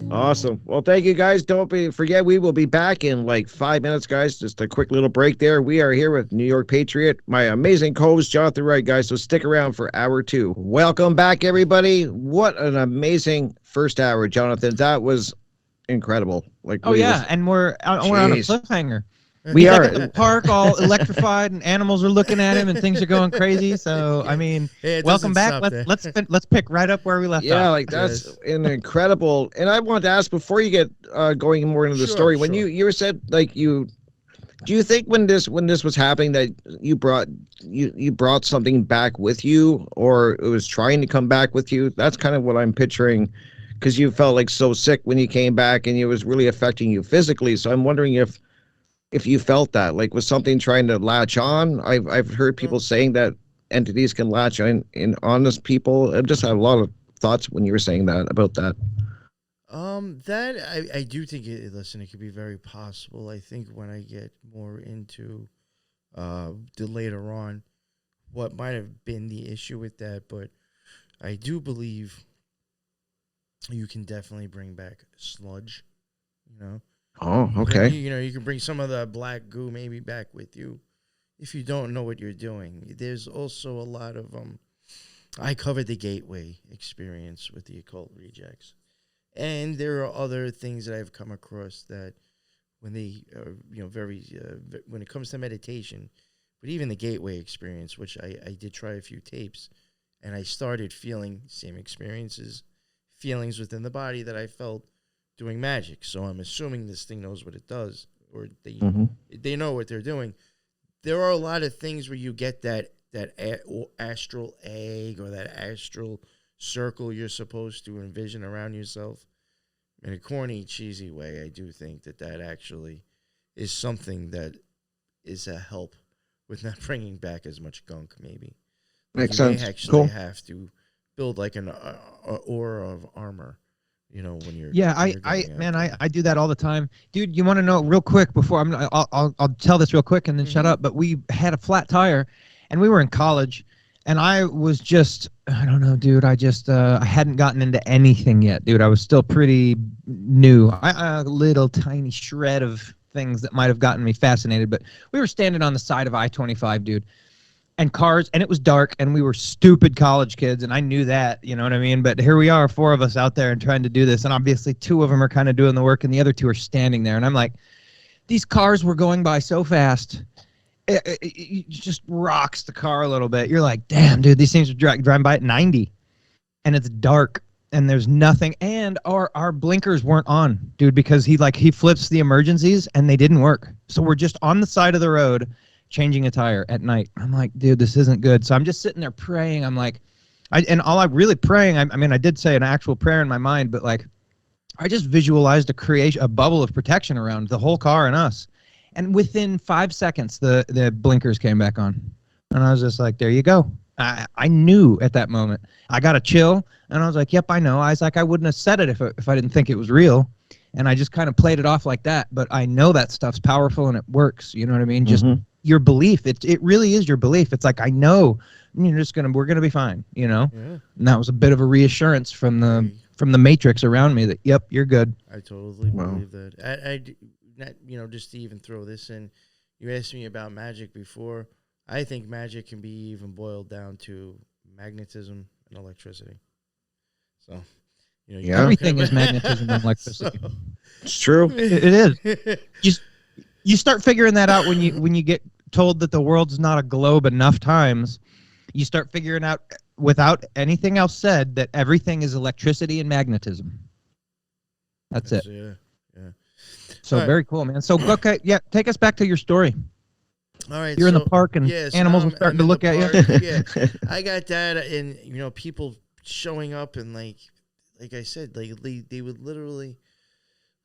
Awesome. Well, thank you guys. Don't forget, we will be back in like 5 minutes, guys. Just a quick little break there. We are here with New York Patriot, my amazing co-host, Jonathan Wright, guys. So stick around for hour 2. Welcome back, everybody. What an amazing first hour, Jonathan. That was incredible. Like, Oh, yeah. And we're on a Jeez. cliffhanger. We He's are. like at the park all electrified and animals are looking at him and things are going crazy. So, I mean, Hey, it welcome doesn't back. stop there. Let's pick right up where we left Yeah, off. like that's Yes. an incredible. And I want to ask before you get going more into the Sure, story. When sure. you said like do you think when this was happening that you brought something back with you, or it was trying to come back with you? That's kind of what I'm picturing, because you felt like so sick when you came back, and it was really affecting you physically. So I'm wondering if you felt that, like, was something trying to latch on. I've heard people saying that entities can latch in honest people. I just had a lot of thoughts when you were saying that about that. That I do think listen, it could be very possible. I think when I get more into the later on what might have been the issue with that, but I do believe you can definitely bring back sludge, you know. Oh, You okay. you can bring some of the black goo maybe back with you if you don't know what you're doing. There's also a lot of I covered the gateway experience with the occult rejects. And there are other things that I've come across that when they, when it comes to meditation, but even the gateway experience, which I did try a few tapes, and I started feeling same experiences, feelings within the body that I felt doing magic. So I'm assuming this thing knows what it does, or they know what they're doing. There are a lot of things where you get that astral egg or that astral circle you're supposed to envision around yourself. In a corny, cheesy way, I do think that actually is something that is a help with not bringing back as much gunk, maybe. Like Makes you may sense. actually Cool. have to build like an aura of armor, when you're Yeah, when you're going out there. I do that all the time, dude. You want to know real quick before I'll tell this real quick and then shut Mhm. up. But we had a flat tire, and we were in college, and I was just I don't know, dude. I hadn't gotten into anything yet, dude. I was still pretty new. A little tiny shred of things that might have gotten me fascinated, but we were standing on the side of I-25, dude, and cars, and it was dark, and we were stupid college kids, and I knew that, you know what I mean? But here we are, 4 of us out there and trying to do this, and obviously 2 of them are kind of doing the work, and the other 2 are standing there, and I'm like, these cars were going by so fast, it just rocks the car a little bit. You're like, damn, dude, these things are driving by at 90, and it's dark, and there's nothing, and our blinkers weren't on, dude, because he flips the emergencies, and they didn't work. So we're just on the side of the road changing a tire at night. I'm like, dude, this isn't good. So I'm just sitting there praying. I'm like, and all I'm really praying, I mean, I did say an actual prayer in my mind, but like, I just visualized a bubble of protection around the whole car and us. And within 5 seconds, the blinkers came back on. And I was just like, there you go. I knew at that moment. I got a chill, and I was like, yep, I know. I was like, I wouldn't have said it if I didn't think it was real. And I just kind of played it off like that. But I know that stuff's powerful and it works. You know what I mean? Just your belief. It really is your belief. It's like, I know we're gonna be fine, Yeah. And that was a bit of a reassurance from the matrix around me that, yep, you're good. I totally Wow. believe that. Not, just to even throw this in, you asked me about magic before. I think magic can be even boiled down to magnetism and electricity. So, Yeah. Everything is magnetism and electricity. It's true. It is. You start figuring that out when you get told that the world's not a globe enough times. You start figuring out, without anything else said, that everything is electricity and magnetism. That's it. Yeah. So All right. very cool, man. So okay, yeah, take us back to your story. All right. You're in the park and so animals now are starting I'm to in look the at park. you. Yeah. I got that, and people showing up, and like I said, like they would literally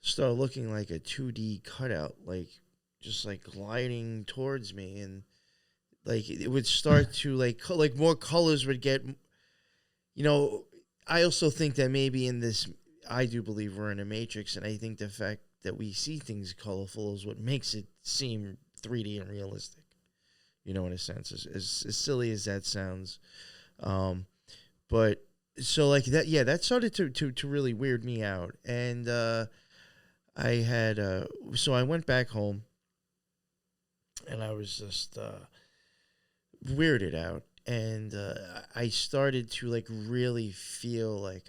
start looking like a 2D cutout, like just like gliding towards me, and like it would start to like more colors would get. I also think that maybe in this, I do believe we're in a matrix, and I think the fact that we see things colorful is what makes it seem 3D and realistic. You know, in a sense, as silly as that sounds. But so like that, yeah, that started to really weird me out. And I had, so I went back home and I was just weirded out. And I started to like really feel like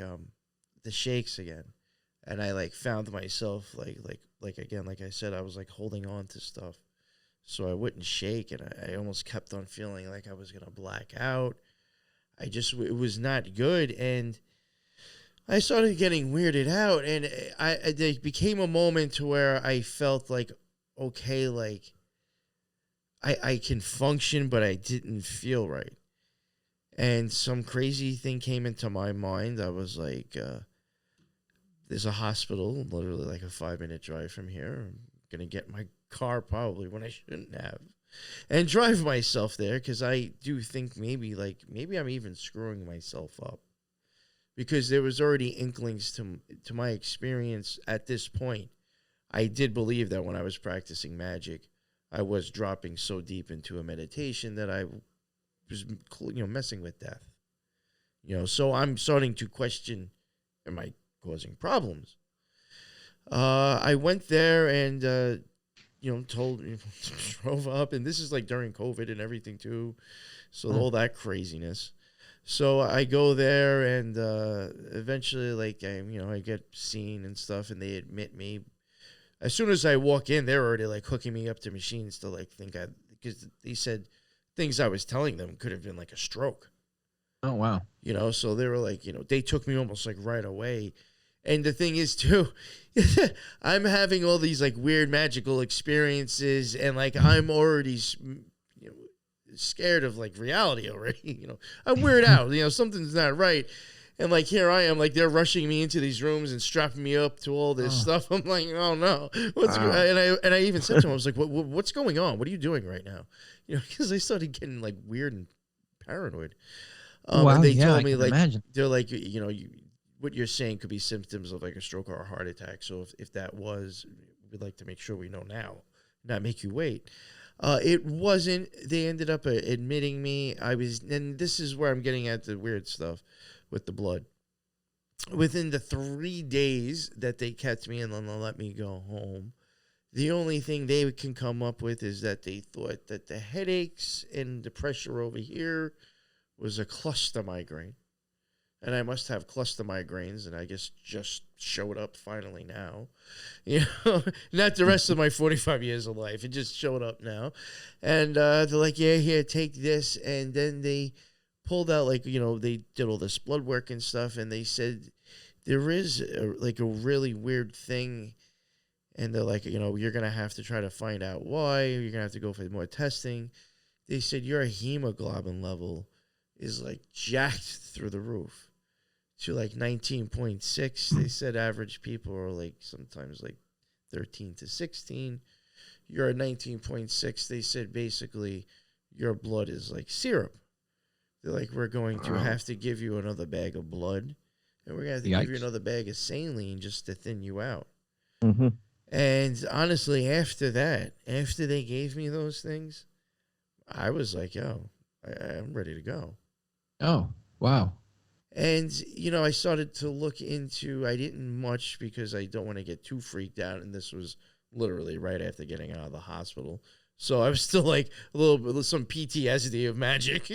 the shakes again. And I like found myself like again, like I said, I was like holding on to stuff so I wouldn't shake. And I almost kept on feeling like I was going to black out. It was not good. And I started getting weirded out. And there became a moment to where I felt like, okay, like I can function, but I didn't feel right. And some crazy thing came into my mind. I was like, there's a hospital literally like a 5-minute drive from here. I'm going to get my car probably when I shouldn't have and drive myself there, because I do think maybe I'm even screwing myself up, because there was already inklings to my experience at this point. I did believe that when I was practicing magic, I was dropping so deep into a meditation that I was, messing with death. So I'm starting to question, am I causing problems? I went there and, drove up, and this is like during COVID and everything too. So all that craziness. So I go there and eventually I get seen and stuff, and they admit me. As soon as I walk in, they're already like hooking me up to machines to like because they said things I was telling them could have been like a stroke. Oh, wow. So they were like, they took me almost like right away. And the thing is too, I'm having all these like weird magical experiences, and like I'm already scared of like reality already. I'm weirded out. Something's not right. And like here I am, like they're rushing me into these rooms and strapping me up to all this stuff. I'm like, oh no, and I even said to him, I was like, what's going on? What are you doing right now? Because I started getting like weird and paranoid. Wow, and they told I me can like imagine. they're like, what you're saying could be symptoms of like a stroke or a heart attack. So if that was, we'd like to make sure we know now, not make you wait. It wasn't. They ended up admitting me. And this is where I'm getting at the weird stuff with the blood. Within the 3 days that they kept me and then they let me go home, the only thing they can come up with is that they thought that the headaches and the pressure over here was a cluster migraine. And I must have cluster migraines, and I guess just showed up finally now. Not the rest of my 45 years of life. It just showed up now. And they're like, yeah, here, take this. And then they pulled out, they did all this blood work and stuff, and they said there is a really weird thing. And they're like, you're going to have to try to find out why. You're going to have to go for more testing. They said your hemoglobin level is like jacked through the roof to like 19.6. They said average people are like sometimes like 13 to 16. You're at 19.6. They said basically your blood is like syrup. They're like, we're going to have to give you another bag of blood, and we're going to have to give you another bag of saline just to thin you out. Mm-hmm. And honestly, after they gave me those things, I was like, yo, I'm ready to go. Oh, wow. And, I started to look into, I didn't much because I don't want to get too freaked out. And this was literally right after getting out of the hospital. So I was still like a little bit, some PTSD of magic,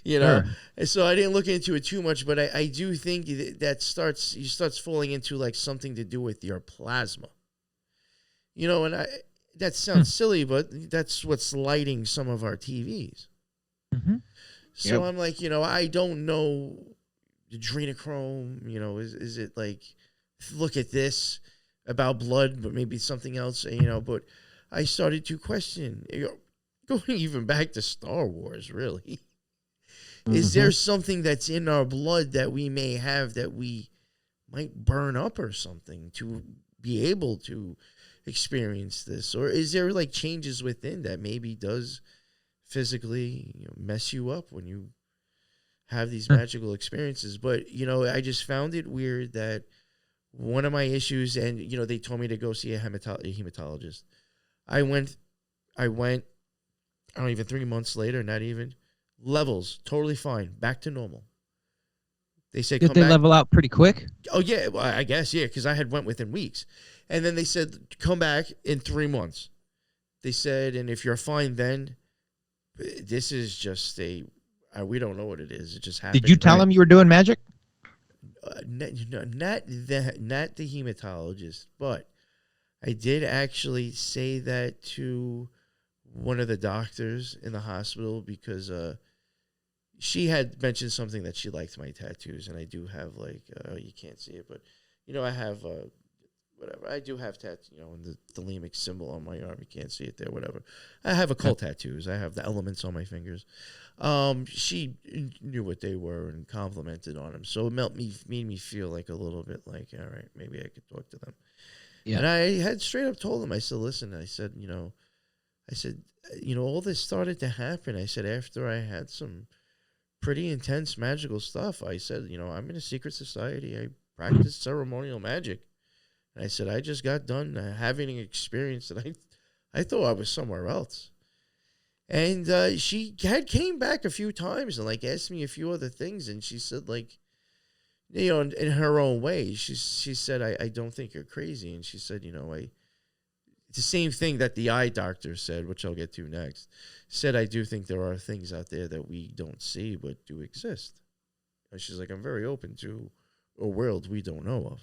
Sure. And so I didn't look into it too much, but I do think that starts falling into like something to do with your plasma, and that sounds silly, but that's what's lighting some of our TVs. Mm-hmm. So Yep. I'm like, I don't know. Adrenochrome, is it like, look at this about blood, but maybe something else, but I started to question, going even back to Star Wars, really. Mm-hmm. Is there something that's in our blood that we may have that we might burn up or something to be able to experience this? Or is there like changes within that maybe does physically mess you up when you have these magical experiences? But I just found it weird that one of my issues, and they told me to go see a hematologist. I went. I don't even 3 months later, not even levels totally fine, back to normal. They said, Did come they back. level out pretty quick? Oh yeah, well, I guess yeah, because I had went within weeks, and then they said come back in 3 months. They said, and if you're fine, then this is just we don't know what it is. It just happened. Did you tell them you were doing magic? Not the hematologist, but I did actually say that to one of the doctors in the hospital because she had mentioned something that she liked my tattoos, and I do have you can't see it, but I have whatever. I do have tattoos, and the thelemic symbol on my arm. You can't see it there, whatever. I have occult tattoos. I have the elements on my fingers. She knew what they were and complimented on them, so it made me feel like a little bit like, all right, maybe I could talk to them. Yeah. And I had straight up told them, I said, listen, I said, all this started to happen. I said, after I had some pretty intense magical stuff, I said, I'm in a secret society. I practice ceremonial magic. And I said, I just got done having an experience that I thought I was somewhere else. And she had came back a few times and asked me a few other things. And she said, in her own way, she said, I don't think you're crazy. And she said, it's the same thing that the eye doctor said, which I'll get to next, said, I do think there are things out there that we don't see but do exist. And she's like, I'm very open to a world we don't know of.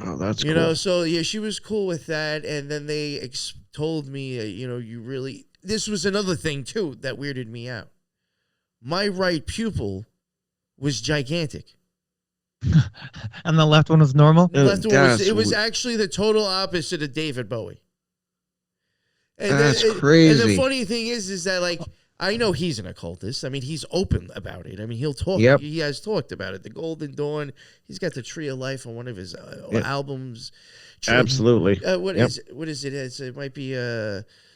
Oh, that's cool. So yeah, she was cool with that. And then they told me, this was another thing too that weirded me out. My right pupil was gigantic. And the left one was normal? It was actually the total opposite of David Bowie. And that's crazy. And the funny thing is that I know he's an occultist. I mean, he's open about it. I mean, he'll talk. Yep. He has talked about it. The Golden Dawn. He's got the Tree of Life on one of his albums. Absolutely. What is it? It might be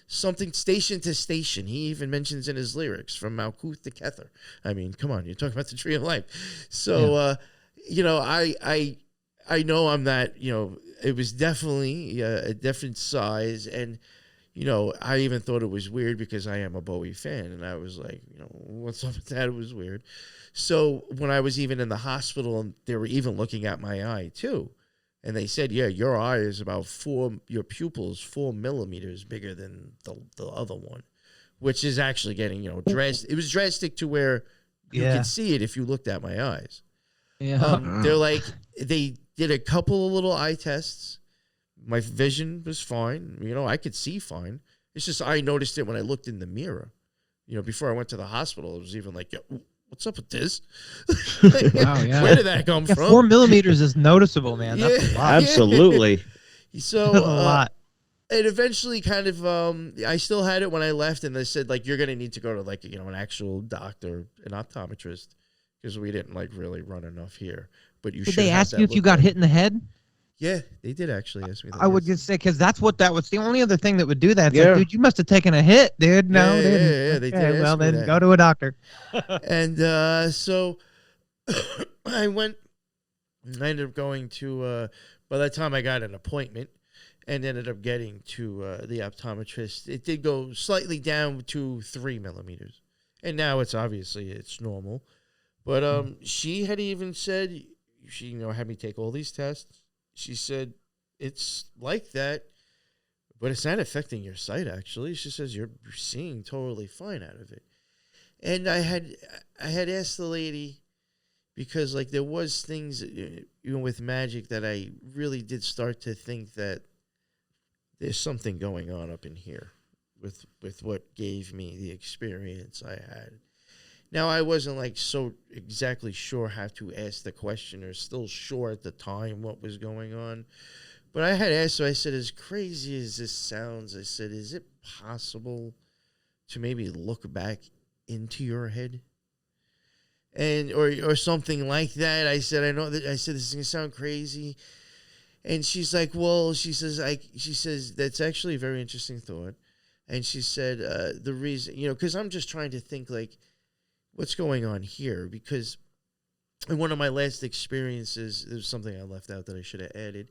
something Station to Station. He even mentions in his lyrics from Malkuth to Kether. I mean, come on, you're talking about the Tree of Life. So, I know I'm that. It was definitely a different size and. I even thought it was weird because I am a Bowie fan. And I was like, what's up with that? It was weird. So when I was even in the hospital, and they were even looking at my eye too. And they said, yeah, your eye is about your pupil is 4 millimeters bigger than the other one, which is actually getting, drastic. It was drastic to where you could see it if you looked at my eyes. Yeah. They're they did a couple of little eye tests. My vision was fine. I could see fine. It's just I noticed it when I looked in the mirror. Before I went to the hospital, it was even like, what's up with this? Wow, yeah. Where did that come from? 4 millimeters is noticeable, man. That's a lot. Absolutely. So a lot. It eventually kind of, I still had it when I left, and they said, you're going to need to go to, an actual doctor, an optometrist, because we didn't, really run enough here. But you Did should they have ask that you if you got hit in the head? Yeah, they did actually ask me that. I would just say, because that was the only other thing that would do that. It's Yeah. dude, you must have taken a hit, dude. No, they didn't. Yeah, they did ask well, me then that. go to a doctor. And so I ended up going to, by that time I got an appointment and ended up getting to the optometrist. It did go slightly down to 3 millimeters. And now it's normal. But she had even said, she had me take all these tests. She said, it's like that, but it's not affecting your sight, actually. She says, you're seeing totally fine out of it. And I had asked the lady, because, there was things, even with magic, that I really did start to think that there's something going on up in here with what gave me the experience I had. Now, I wasn't so exactly sure how to ask the question, or still sure at the time what was going on. But I had asked her, I said, as crazy as this sounds, I said, is it possible to maybe look back into your head? And or something like that. I said, this is going to sound crazy. And she's like, well, she says, that's actually a very interesting thought. And she said, the reason, because I'm just trying to think, what's going on here? Because in one of my last experiences, there's something I left out that I should have added.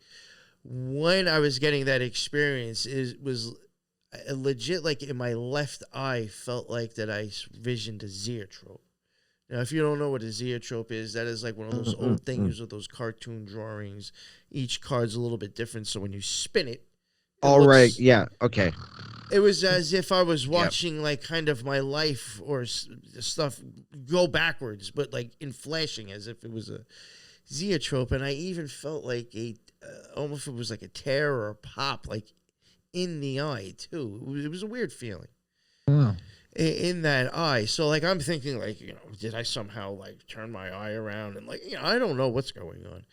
When I was getting that experience, it was a legit, like in my left eye, felt like that I visioned a zoetrope. Now, if you don't know what a zoetrope is, that is like one of those old things with those cartoon drawings. Each card's a little bit different, so when you spin it, All right. Yeah. Okay. it was as if I was watching like kind of my life or stuff go backwards, but like in flashing as if it was a zoetrope. And I even felt like almost it was like a tear or a pop, like in the eye too. It was a weird feeling. Wow. In that eye. So like I'm thinking like, did I somehow like turn my eye around and like, I don't know what's going on.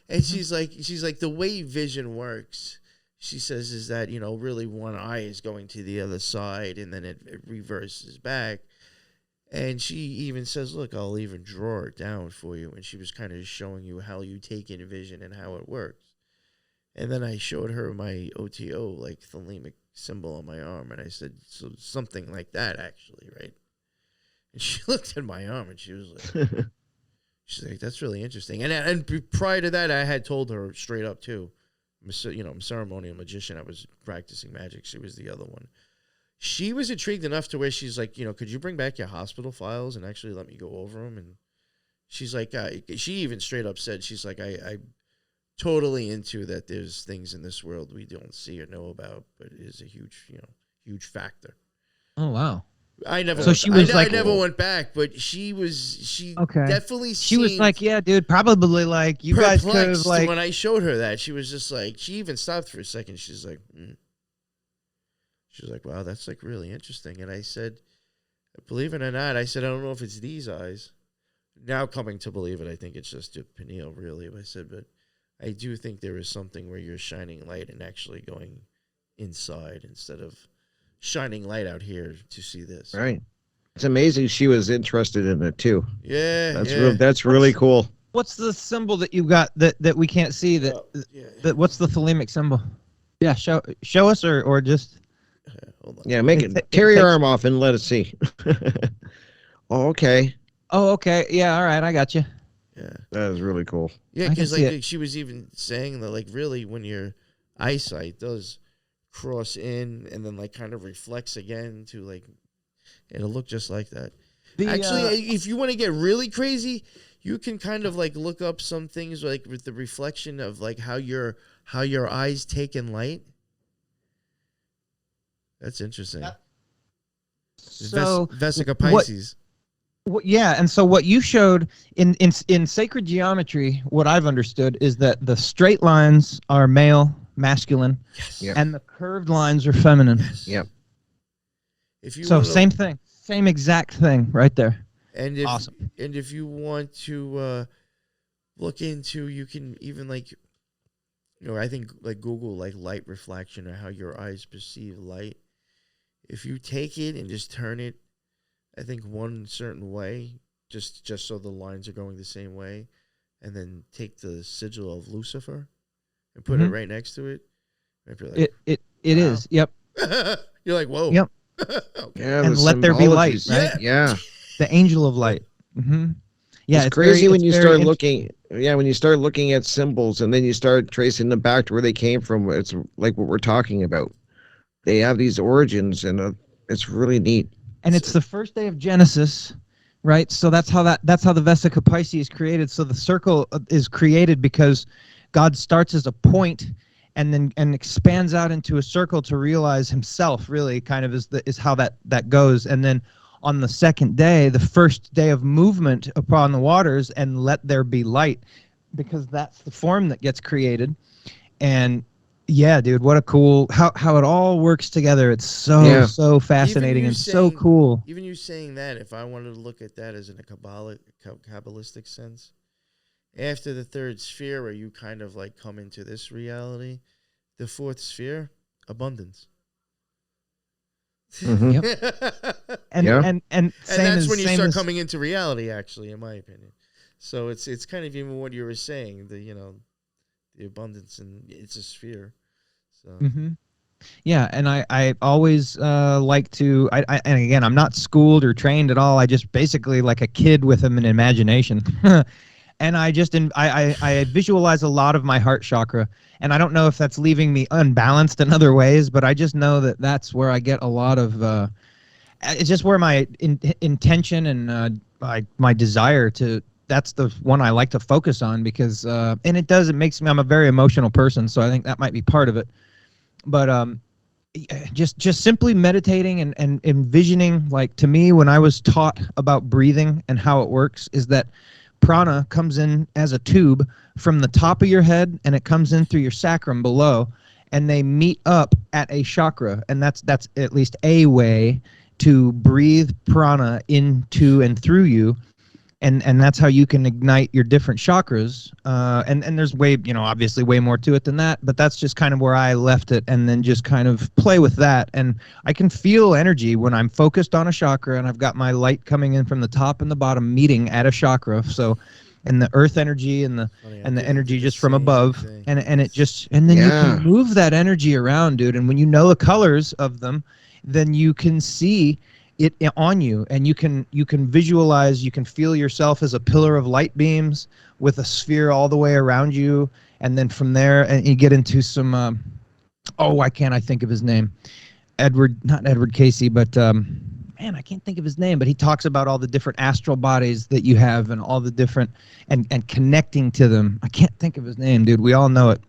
And she's like the way vision works, she says, is that, really one eye is going to the other side and then it reverses back. And she even says, look, I'll even draw it down for you. And she was kind of showing you how you take in vision and how it works. And then I showed her my OTO, like thelemic symbol on my arm. And I said, so something like that, actually, right? And she looked at my arm and she was like, that's really interesting. And prior to that, I had told her straight up, too. I'm a ceremonial magician. I was practicing magic. She was the other one. She was intrigued enough to where she's like, could you bring back your hospital files and actually let me go over them? And she's like, she even straight up said, she's like, I'm totally into that there's things in this world we don't see or know about, but it is a huge factor. Oh, wow. I never. So she was I like, never went back, but she okay. definitely. She was like, yeah, dude, probably like you guys could have like. When I showed her that, she was just like, she even stopped for a second. She's like, She was like, wow, that's like really interesting. And I said, believe it or not, I said, I don't know if it's these eyes. Now coming to believe it, I think it's just a pineal, really. I said, but I do think there is something where you're shining light and actually going inside instead of shining light out here to see this. Right. It's amazing she was interested in it too. Yeah. That's really cool. What's the symbol that you got that we can't see? That what's the thelemic symbol? Yeah, show us or just. Hold on. Yeah, tear your arm off and let us see. Oh, okay. Oh, okay. Yeah, all right, I got you. Yeah. That is really cool. Yeah, because like she was even saying that like really when your eyesight does cross in and then like kind of reflects again to like it'll look just like that. Actually, if you want to get really crazy, you can kind of like look up some things like with the reflection of like how your eyes take in light. That's interesting. So Vesica Pisces. Yeah, and so what you showed in sacred geometry, what I've understood is that the straight lines are male, masculine, yes. Yep. and the curved lines are feminine. Yes. Yep. Same thing, same exact thing right there. And if, awesome. And if you want to look into, you can even like, I think like Google like light reflection or how your eyes perceive light. If you take it and just turn it, I think one certain way, just so the lines are going the same way, and then take the sigil of Lucifer and put it right next to it. Like, it is. Yep. You're like, whoa. Yep. Okay. Yeah, and let there be light. Right? Yeah. The angel of light. Mm-hmm. Yeah, it's crazy when you start looking. Yeah, when you start looking at symbols and then you start tracing them back to where they came from. It's like what we're talking about. They have these origins, and it's really neat. And it's the first day of Genesis, right? So that's how the Vesica Pisces is created. So the circle is created because God starts as a point and expands out into a circle to realize himself, really kind of is how that goes. And then on the second day, the first day of movement upon the waters, and let there be light, because that's the form that gets created. And yeah, dude, what a cool how it all works together. It's so fascinating and so cool. Even you saying that, if I wanted to look at that as in a Kabbalistic sense, after the third sphere where you kind of like come into this reality, the fourth sphere, abundance. Mm-hmm. Yep. and that's when you start coming into reality, actually, in my opinion. So it's kind of even what you were saying, the abundance, and it's a sphere. So yeah, and I always like to and again, I'm not schooled or trained at all. I just basically like a kid with an imagination. And I visualize a lot of my heart chakra, and I don't know if that's leaving me unbalanced in other ways, but I just know that that's where I get a lot of it's just where my intention and my desire to, that's the one I like to focus on, because and it makes me, I'm a very emotional person, so I think that might be part of it. But just simply meditating and envisioning, like, to me, when I was taught about breathing and how it works, is that prana comes in as a tube from the top of your head, and it comes in through your sacrum below, and they meet up at a chakra, and that's at least a way to breathe prana into and through you, and that's how you can ignite your different chakras. And there's way, obviously way more to it than that, but that's just kind of where I left it, and then just kind of play with that. And I can feel energy when I'm focused on a chakra, and I've got my light coming in from the top and the bottom meeting at a chakra. So, and the earth energy and the energy just from above, and it just, and then you can move that energy around, dude. And when you know the colors of them, then you can see it on you, and you can visualize, you can feel yourself as a pillar of light beams with a sphere all the way around you. And then from there, and you get into some why can't I think of his name? Not Edward Casey, but man, I can't think of his name, but he talks about all the different astral bodies that you have, and all the different, and connecting to them. I can't think of his name, dude. We all know it.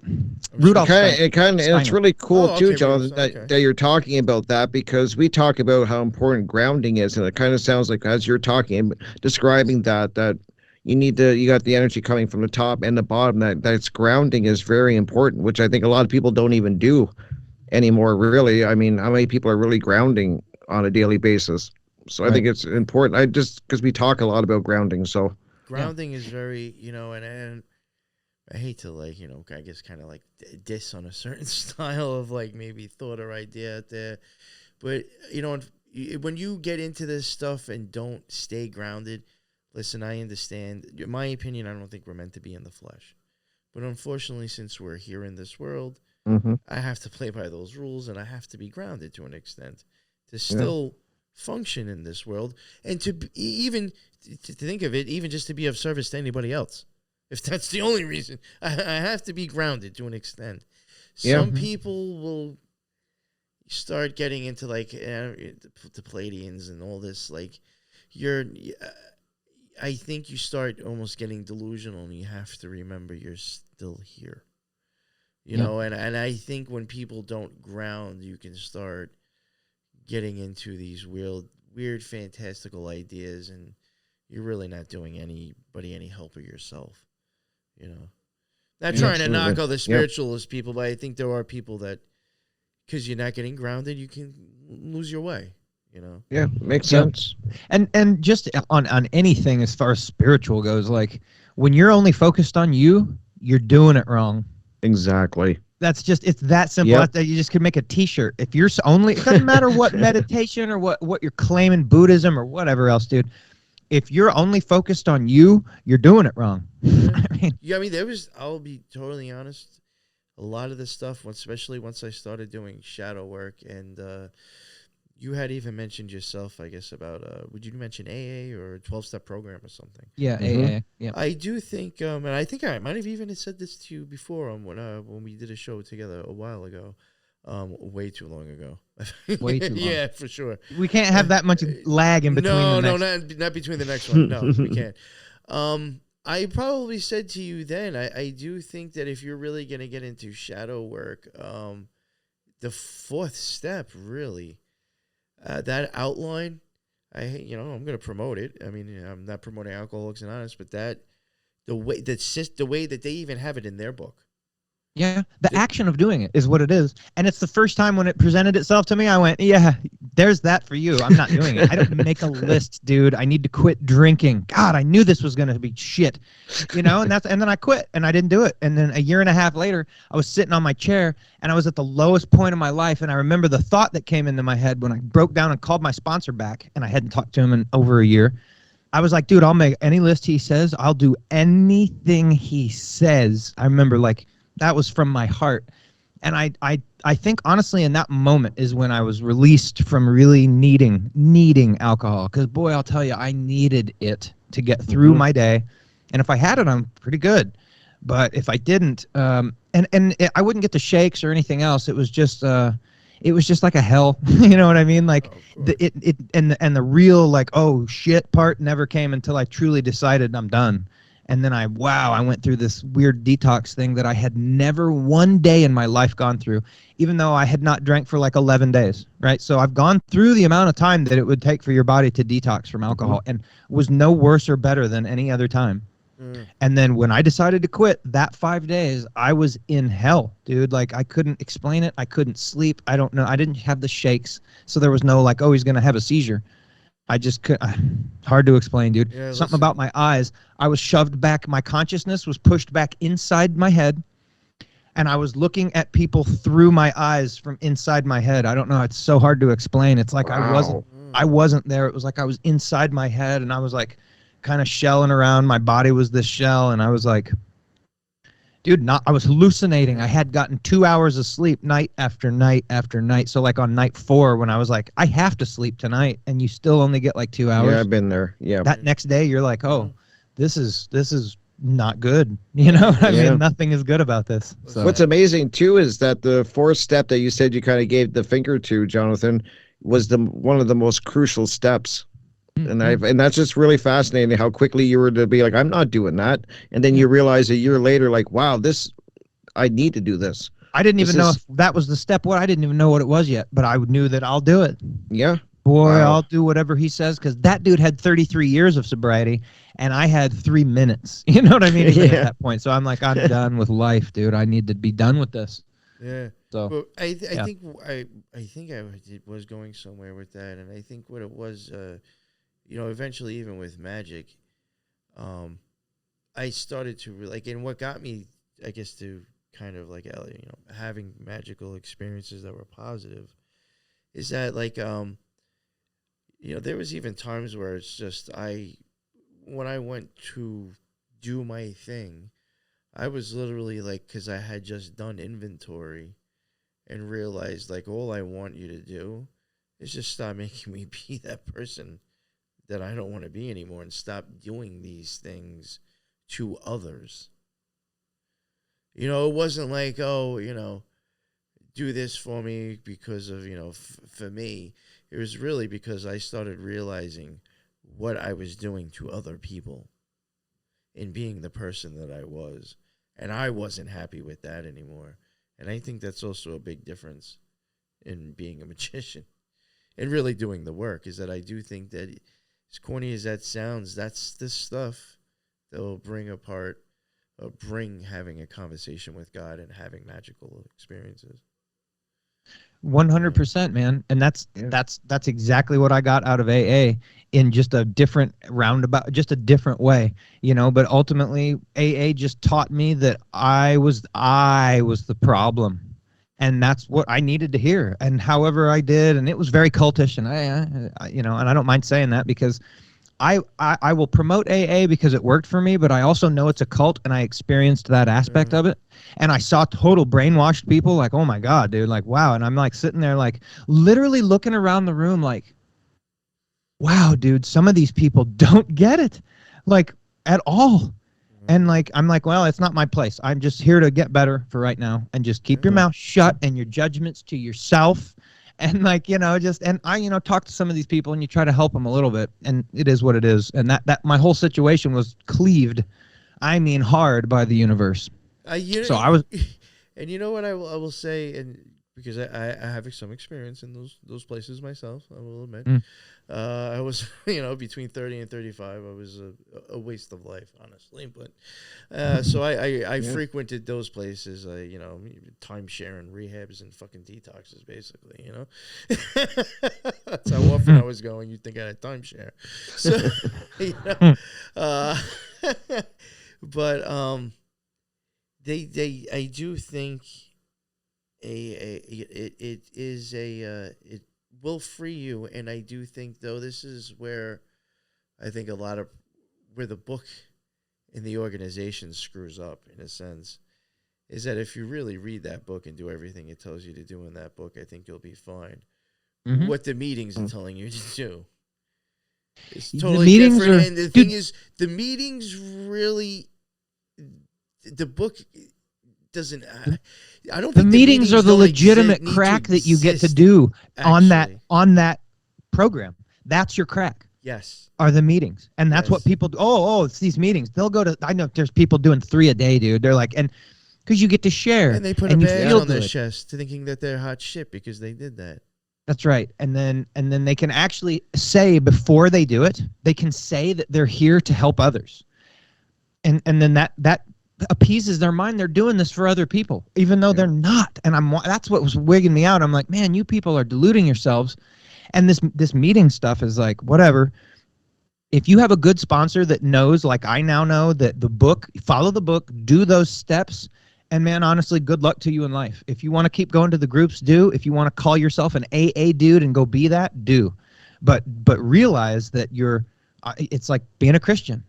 Rudolph. It's really cool too, okay, Jonathan, that you're talking about that, because we talk about how important grounding is, and it kind of sounds like, as you're talking, describing that you got the energy coming from the top and the bottom. That's grounding is very important, which I think a lot of people don't even do anymore. Really, I mean, how many people are really grounding on a daily basis? So right. I think it's important. Because we talk a lot about grounding. So grounding is very, and I hate to, like, I guess kind of like diss on a certain style of, like, maybe thought or idea out there, but when you get into this stuff and don't stay grounded, listen, I understand. In my opinion, I don't think we're meant to be in the flesh, but unfortunately, since we're here in this world, I have to play by those rules, and I have to be grounded to an extent to still function in this world, and to think of it, even just to be of service to anybody else. If that's the only reason, I have to be grounded to an extent. Some people will start getting into, like, the Palladians and all this. Like, I think you start almost getting delusional, and you have to remember you're still here. You know, and I think when people don't ground, you can start getting into these weird, fantastical ideas, and you're really not doing anybody any help or yourself. Not trying to knock all the spiritualist people, but I think there are people that, because you're not getting grounded, you can lose your way. Yeah, makes sense. And just on anything as far as spiritual goes, like, when you're only focused on you, you're doing it wrong. Exactly. It's that simple. Yep. You just could make a T-shirt. If you're only, it doesn't matter what meditation or what you're claiming, Buddhism or whatever else, dude. If you're only focused on you, you're doing it wrong. I'll be totally honest, a lot of this stuff, especially once I started doing shadow work, and you had even mentioned yourself, I guess, about, would you mention AA or a 12-step program or something? Yeah, AA. Yeah. I do think, and I think I might have even said this to you before when we did a show together a while ago, way too long ago. Way too long. Yeah, for sure. We can't have that much lag in between. Not between the next one. No, we can't. I probably said to you then, I do think that if you're really going to get into shadow work, the fourth step, really, that outline, I'm going to promote it. I mean, I'm not promoting Alcoholics Anonymous, but the way that they even have it in their book. Yeah, the action of doing it is what it is. And it's the first time when it presented itself to me, I went, yeah, there's that for you. I'm not doing it. I don't make a list, dude. I need to quit drinking. God, I knew this was going to be shit. And then I quit, and I didn't do it. And then a year and a half later, I was sitting on my chair, and I was at the lowest point of my life. And I remember the thought that came into my head when I broke down and called my sponsor back, and I hadn't talked to him in over a year. I was like, dude, I'll make any list he says. I'll do anything he says. I remember, like, that was from my heart. And I think, honestly, in that moment is when I was released from really needing alcohol. Because, boy, I'll tell you, I needed it to get through my day. And if I had it, I'm pretty good. But if I didn't, I wouldn't get the shakes or anything else. It was just like a hell. You know what I mean? Like Oh, of course. the real like, oh shit part never came until I truly decided I'm done. And then I went through this weird detox thing that I had never one day in my life gone through, even though I had not drank for like 11 days, right? So I've gone through the amount of time that it would take for your body to detox from alcohol and was no worse or better than any other time. Mm. And then when I decided to quit that 5 days, I was in hell, dude. Like I couldn't explain it. I couldn't sleep. I don't know. I didn't have the shakes. So there was no like, oh, he's going to have a seizure. I just could. Hard to explain, dude. Yeah, Something about my eyes. I was shoved back. My consciousness was pushed back inside my head, and I was looking at people through my eyes from inside my head. I don't know. It's so hard to explain. It's like I wasn't there. It was like I was inside my head, and I was like kind of shelling around. My body was this shell, and I was like, dude, I was hallucinating. I had gotten 2 hours of sleep night after night after night. So like on night 4, when I was like, I have to sleep tonight, and you still only get like 2 hours. Yeah, I've been there. Yeah. That next day, you're like, oh, this is not good. You know what I mean? Nothing is good about this. So. What's amazing too is that the 4th step that you said you kind of gave the finger to, Jonathan, was one of the most crucial steps. And that's just really fascinating how quickly you were to be like, I'm not doing that. And then you realize a year later, like, wow, I need to do this. I didn't even know if that was the step. I didn't even know what it was yet, but I knew that I'll do it. Yeah. Boy, I'll do whatever he says, because that dude had 33 years of sobriety, and I had 3 minutes. You know what I mean? Even at that point. So I'm like, I'm done with life, dude. I need to be done with this. Yeah. So but I think I was going somewhere with that, and I think what it was, eventually even with magic, I started to like, and what got me, I guess, to kind of like, having magical experiences that were positive, is that like, there was even times where it's just when I went to do my thing, I was literally like, because I had just done inventory and realized like, all I want you to do is just stop making me be that person that I don't want to be anymore, and stop doing these things to others. It wasn't like, oh, do this for me because of, for me. It was really because I started realizing what I was doing to other people and being the person that I was. And I wasn't happy with that anymore. And I think that's also a big difference in being a magician and really doing the work, is that I do think that, as corny as that sounds, that's the stuff that will bring having a conversation with God and having magical experiences. 100%, man. And that's exactly what I got out of AA, in just a different roundabout, just a different way, but ultimately AA just taught me that I was the problem, and that's what I needed to hear. And however I did, and it was very cultish, and I and I don't mind saying that, because I will promote AA because it worked for me, but I also know it's a cult, and I experienced that aspect of it. And I saw total brainwashed people, like, oh my God, dude, like, wow. And I'm like sitting there, like, literally looking around the room, like, wow, dude, some of these people don't get it, like, at all. And like, I'm like, well, it's not my place. I'm just here to get better for right now, and just keep your mouth shut and your judgments to yourself. And like, and I, talk to some of these people, and you try to help them a little bit, and it is what it is. And that my whole situation was cleaved, I mean, hard, by the universe. So I was, and you know what I will say, and because I have some experience in those places myself, I will admit. I was, between 30 and 35, I was a waste of life, honestly. But so I frequented those places, timeshare and rehabs and fucking detoxes, basically, That's how often I was going. You'd think I had timeshare. So, but I do think it will free you. And I do think, though, this is where I think where the book and the organization screws up, in a sense, is that if you really read that book and do everything it tells you to do in that book, I think you'll be fine. What the meetings are telling you to do, It's The totally meetings different. are- And the dude- thing is, the meetings really, the book doesn't. I don't The think meetings are the don't legitimate need to crack that you get to exist, do on actually. that program. That's your crack. Yes. Are the meetings, and that's what Yes. people do. It's these meetings. They'll go to. I know there's people doing 3 a day, dude. They're like, and because you get to share, And they put and a you badge feel on their good. chest, thinking that they're hot shit because they did that. That's right. And then they can actually say before they do it, they can say that they're here to help others. And then that appeases their mind. They're doing this for other people, even though they're not. And that's what was wigging me out. I'm like, man, you people are deluding yourselves. And this meeting stuff is like, whatever. If you have a good sponsor that knows, like I now know, that the book, follow the book, do those steps, and man, honestly, good luck to you in life. If you want to keep going to the groups, do. If you want to call yourself an AA dude and go be that, do. But realize that it's like being a Christian.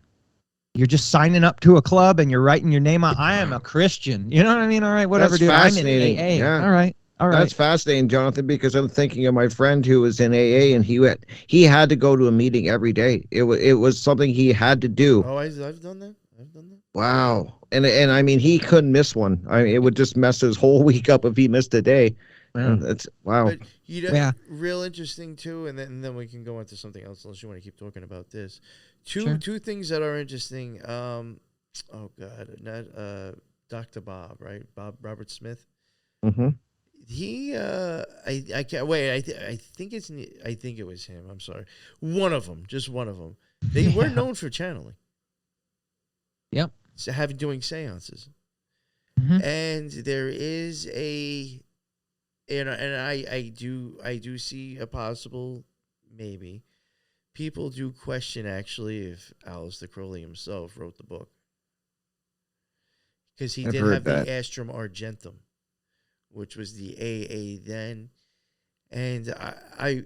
You're just signing up to a club and you're writing your name on. I am a Christian. You know what I mean? All right, whatever, That's dude. fascinating. I'm in AA. Yeah. All right. That's fascinating, Jonathan, because I'm thinking of my friend who was in AA, and he had to go to a meeting every day. It was something he had to do. Oh, I've done that. I've done that. Wow. And I mean, he couldn't miss one. I mean, it would just mess his whole week up if he missed a day. Yeah. And that's wow. But Yeah. real interesting too, and then we can go into something else unless you want to keep talking about this. Sure. Two things that are interesting. Oh God, not Dr. Bob, right? Robert Smith. Mm-hmm. He I can't wait. I think it was him. I'm sorry. One of them, just one of them. They were known for channeling. Yep. So doing seances. Mm-hmm. And there is and I do see a possible maybe. People do question actually if Aleister Crowley himself wrote the book. Because he did have the Astrum Argentum, which was the AA then. And I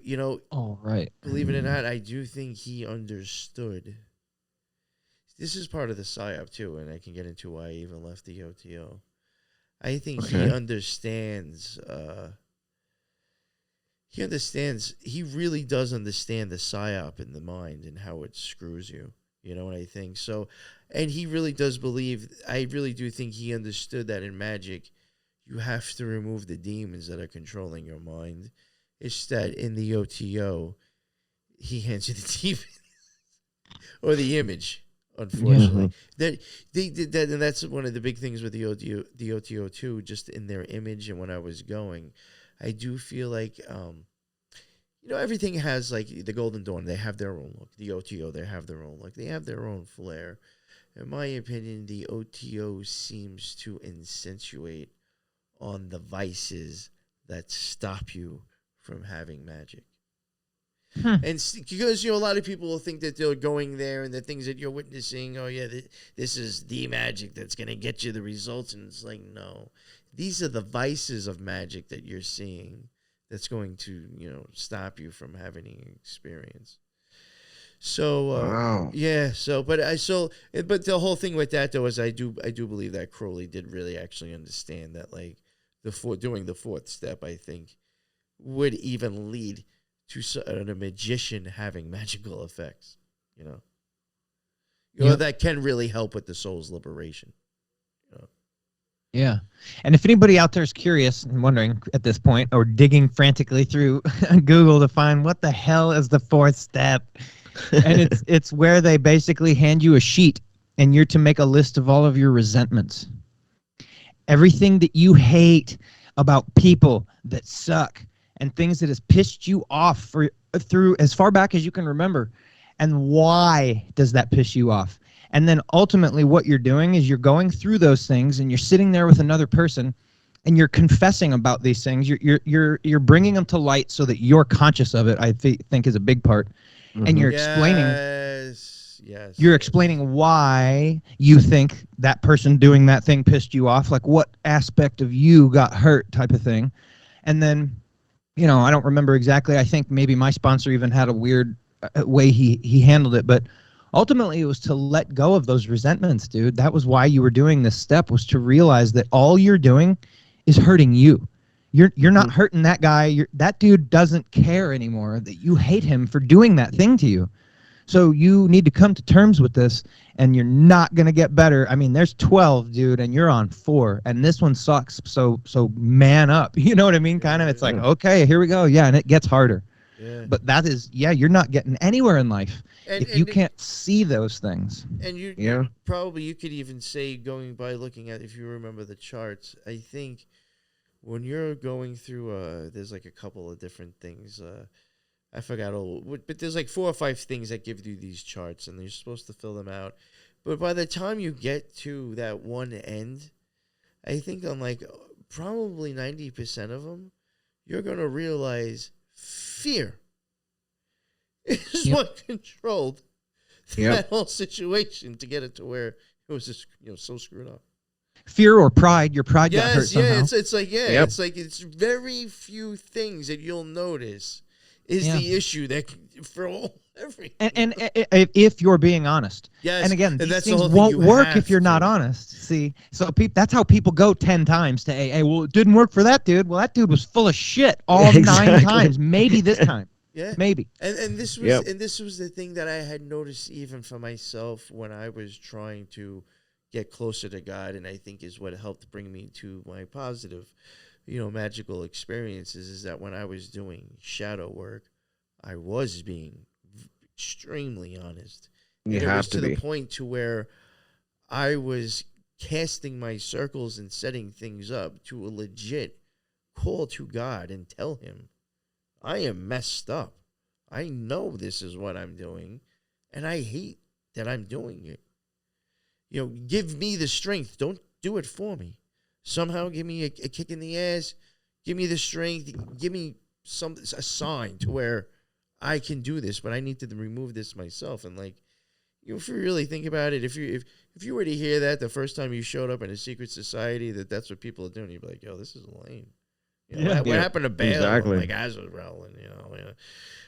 All right. believe it or not, I do think he understood. This is part of the PSYOP too, and I can get into why I even left the OTO. I think he understands. He really does understand the PSYOP in the mind and how it screws you. You know what I think? So, and he really does believe. I really do think he understood that in magic, you have to remove the demons that are controlling your mind. It's that in the OTO, he hands you the demon or the image. Unfortunately, that they did that, and that's one of the big things with the OTO too. Just in their image, and when I was going, I do feel like, everything has like the Golden Dawn. They have their own look. The OTO, they have their own look. They have their own flair. In my opinion, the OTO seems to accentuate on the vices that stop you from having magic. And because, a lot of people will think that they're going there and the things that you're witnessing, this is the magic that's going to get you the results. And it's like, no, these are the vices of magic that you're seeing that's going to, stop you from having an experience. So, Wow. yeah. So, but the whole thing with that though is I do believe that Crowley did really actually understand that, like, doing the fourth step, I think would even lead to a magician having magical effects, that can really help with the soul's liberation. Yeah. And if anybody out there is curious and wondering at this point, or digging frantically through Google to find what the hell is the fourth step, and it's where they basically hand you a sheet and you're to make a list of all of your resentments. Everything that you hate about people that suck, and things that has pissed you off through as far back as you can remember. And why does that piss you off? And then ultimately what you're doing is you're going through those things and you're sitting there with another person and you're confessing about these things. You're bringing them to light so that you're conscious of it, I think is a big part. Mm-hmm. And you're explaining. Yes. You're explaining why you think that person doing that thing pissed you off, like what aspect of you got hurt type of thing. And then, I don't remember exactly. I think maybe my sponsor even had a weird way he handled it. But ultimately, it was to let go of those resentments, dude. That was why you were doing this step, was to realize that all you're doing is hurting you. You're not hurting that guy. That dude doesn't care anymore that you hate him for doing that thing to you. So you need to come to terms with this, and you're not going to get better. I mean, there's 12, dude, and you're on 4, and this one sucks. So man up. You know what I mean? Kind of. It's like, okay, here we go. Yeah, and it gets harder. Yeah. But that is, yeah, you're not getting anywhere in life if you And can't see those things. and you Yeah. probably you could even say going by looking at if you remember the charts. I think when you're going through there's like a couple of different things. I forgot all, but there's like 4 or 5 things that give you these charts, and you're supposed to fill them out. But by the time you get to that one end, I think on like probably 90% of them, you're gonna realize fear is Yep. what controlled Yep. that whole situation to get it to where it was just so screwed up. Fear or pride, your pride got hurt Yes, somehow. yeah, it's like Yep. it's like it's very few things that you'll notice is Yeah. the issue that for all every and if you're being honest. yes, And again, and these that's the things whole thing, won't you work have if you're not to. honest. See, so that's how people go 10 times to AA. Well, it didn't work for that dude. Well, that dude was full of shit all Exactly. 9 times. Maybe this time. Yeah. Maybe. And this was Yep. and this was the thing that I had noticed even for myself when I was trying to get closer to God, and I think is what helped bring me to my positive, magical experiences, is that when I was doing shadow work, I was being extremely honest. You And it have was to to be. the point to where I was casting my circles and setting things up to a legit call to God and tell him, I am messed up. I know this is what I'm doing, and I hate that I'm doing it. Give me the strength. Don't do it for me. Somehow give me a kick in the ass. Give me the strength. Give me a sign to where I can do this, but I need to remove this myself. And like, if you really think about it, if you were to hear that the first time you showed up in a secret society, that's what people are doing, you'd be like, yo, this is lame. What Yeah, happened to Balaam? exactly. Like Azrael and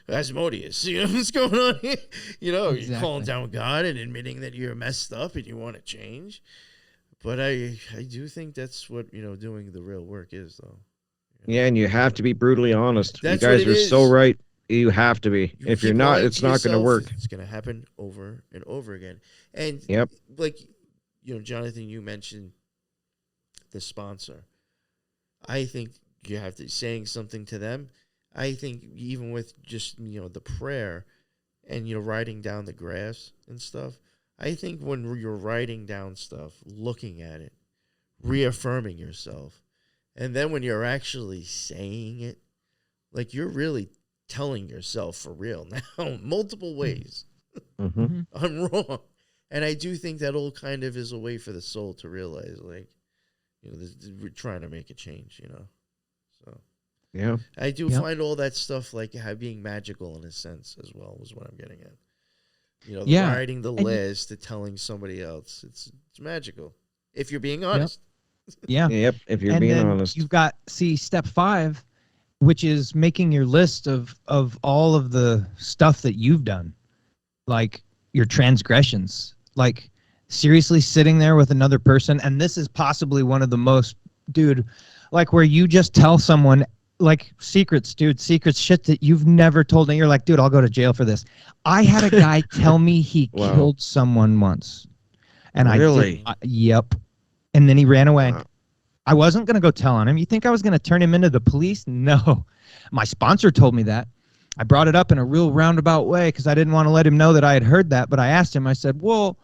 Asmodeus. What's going on here? You're calling Exactly. down God and admitting that you're messed up and you want to change. But I do think that's what doing the real work is, though. Yeah, and you have to be brutally honest. That's you what guys it are so is. right. You have to be. You If you're keep not, lying it's to not going to yourself, work. It's going to happen over and over again. And Yep. like Jonathan, you mentioned the sponsor. I think you have to saying something to them. I think even with just the prayer and writing down the graphs and stuff. I think when you're writing down stuff, looking at it, reaffirming yourself, and then when you're actually saying it, like you're really telling yourself for real now, multiple ways, Mm-hmm. I'm wrong. And I do think that all kind of is a way for the soul to realize, like, we're trying to make a change, So Yeah. I do Yep. find all that stuff like being magical in a sense as well, is what I'm getting at. The Yeah. writing the And- list to telling somebody else, it's magical if you're being honest. Yeah. Yep. If you're And being then honest. you've got step 5, which is making your list of all of the stuff that you've done, like your transgressions, like seriously sitting there with another person. And this is possibly one of the most, dude, like where you just tell someone like secrets, dude, secrets, shit that you've never told me. You're like, dude, I'll go to jail for this. I had a guy tell me he Wow. killed someone once, and Really? yep. And then he ran away. Wow. I wasn't going to go tell on him. You think I was going to turn him into the police? No. My sponsor told me that. I brought it up in a real roundabout way because I didn't want to let him know that I had heard that. But I asked him, I said, what's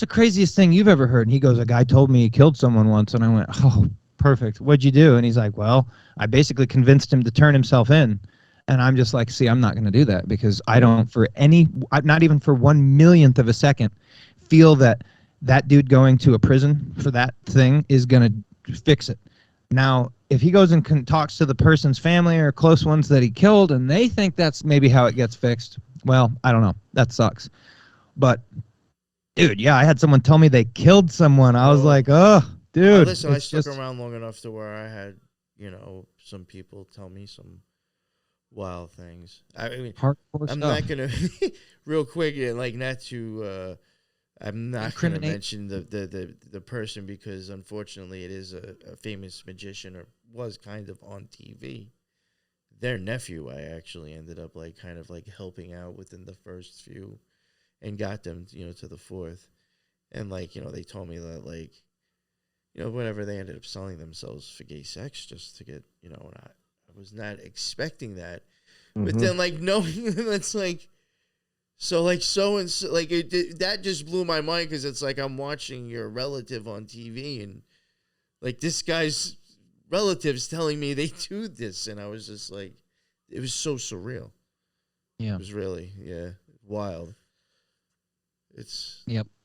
the craziest thing you've ever heard? And he goes, a guy told me he killed someone once. And I went, oh, perfect. What'd you do? And he's like, well, I basically convinced him to turn himself in. And I'm just like, see, I'm not going to do that because I don't not even for 1/1,000,000th of a second feel that dude going to a prison for that thing is going to fix it. Now, if he goes and talks to the person's family or close ones that he killed and they think that's maybe how it gets fixed, well, I don't know. That sucks. But, dude, yeah, I had someone tell me they killed someone. I was like, oh, dude. Listen, I it's stuck just- around long enough to where I had, some people tell me some wild things. I mean, hardcore I'm stuff. not gonna real quick, like not to. I'm not gonna Incriminate. mention the person because unfortunately it is a famous magician or was kind of on TV their nephew, I actually ended up like kind of like helping out within the first few, and got them, to the fourth, and like they told me that like whatever, they ended up selling themselves for gay sex just to get and I was not expecting that, but then like knowing that's like. So like so and so, like that just blew my mind, because it's like I'm watching your relative on TV, and like this guy's relatives telling me they do this, and I was just like, it was so surreal. Yeah, it was really wild. It's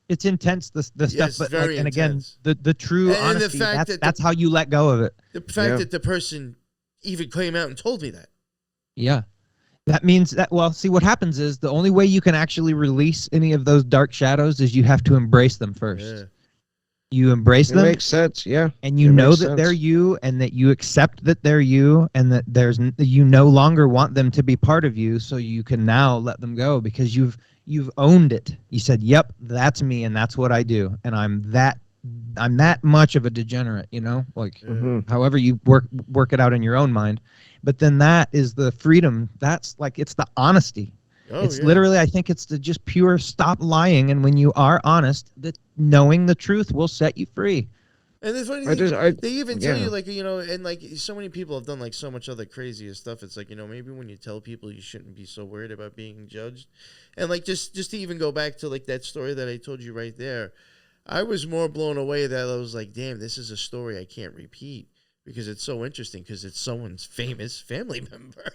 it's intense. The stuff, but like, and again, the true and honesty. The fact that's how you let go of it. The fact that the person even came out and told me that. Yeah. That means that, well, see, what happens is the only way you can actually release any of those dark shadows is you have to embrace them first. Yeah. You embrace them. It makes sense, yeah. And you know that they're you, and that you accept that they're you, and that you no longer want them to be part of you, so you can now let them go, because you've owned it. You said, yep, that's me, and that's what I do, and I'm that much of a degenerate, like however you work it out in your own mind. But then that is the freedom. That's like, it's the honesty. It's literally, I think it's the just pure stop lying. And when you are honest, that knowing the truth will set you free. And the funny thing, they even tell you, like, and like so many people have done like so much other craziest stuff. It's like, maybe when you tell people you shouldn't be so worried about being judged. And like, just to even go back to like that story that I told you right there, I was more blown away that I was like, damn, this is a story I can't repeat. Because it's so interesting, because it's someone's famous family member.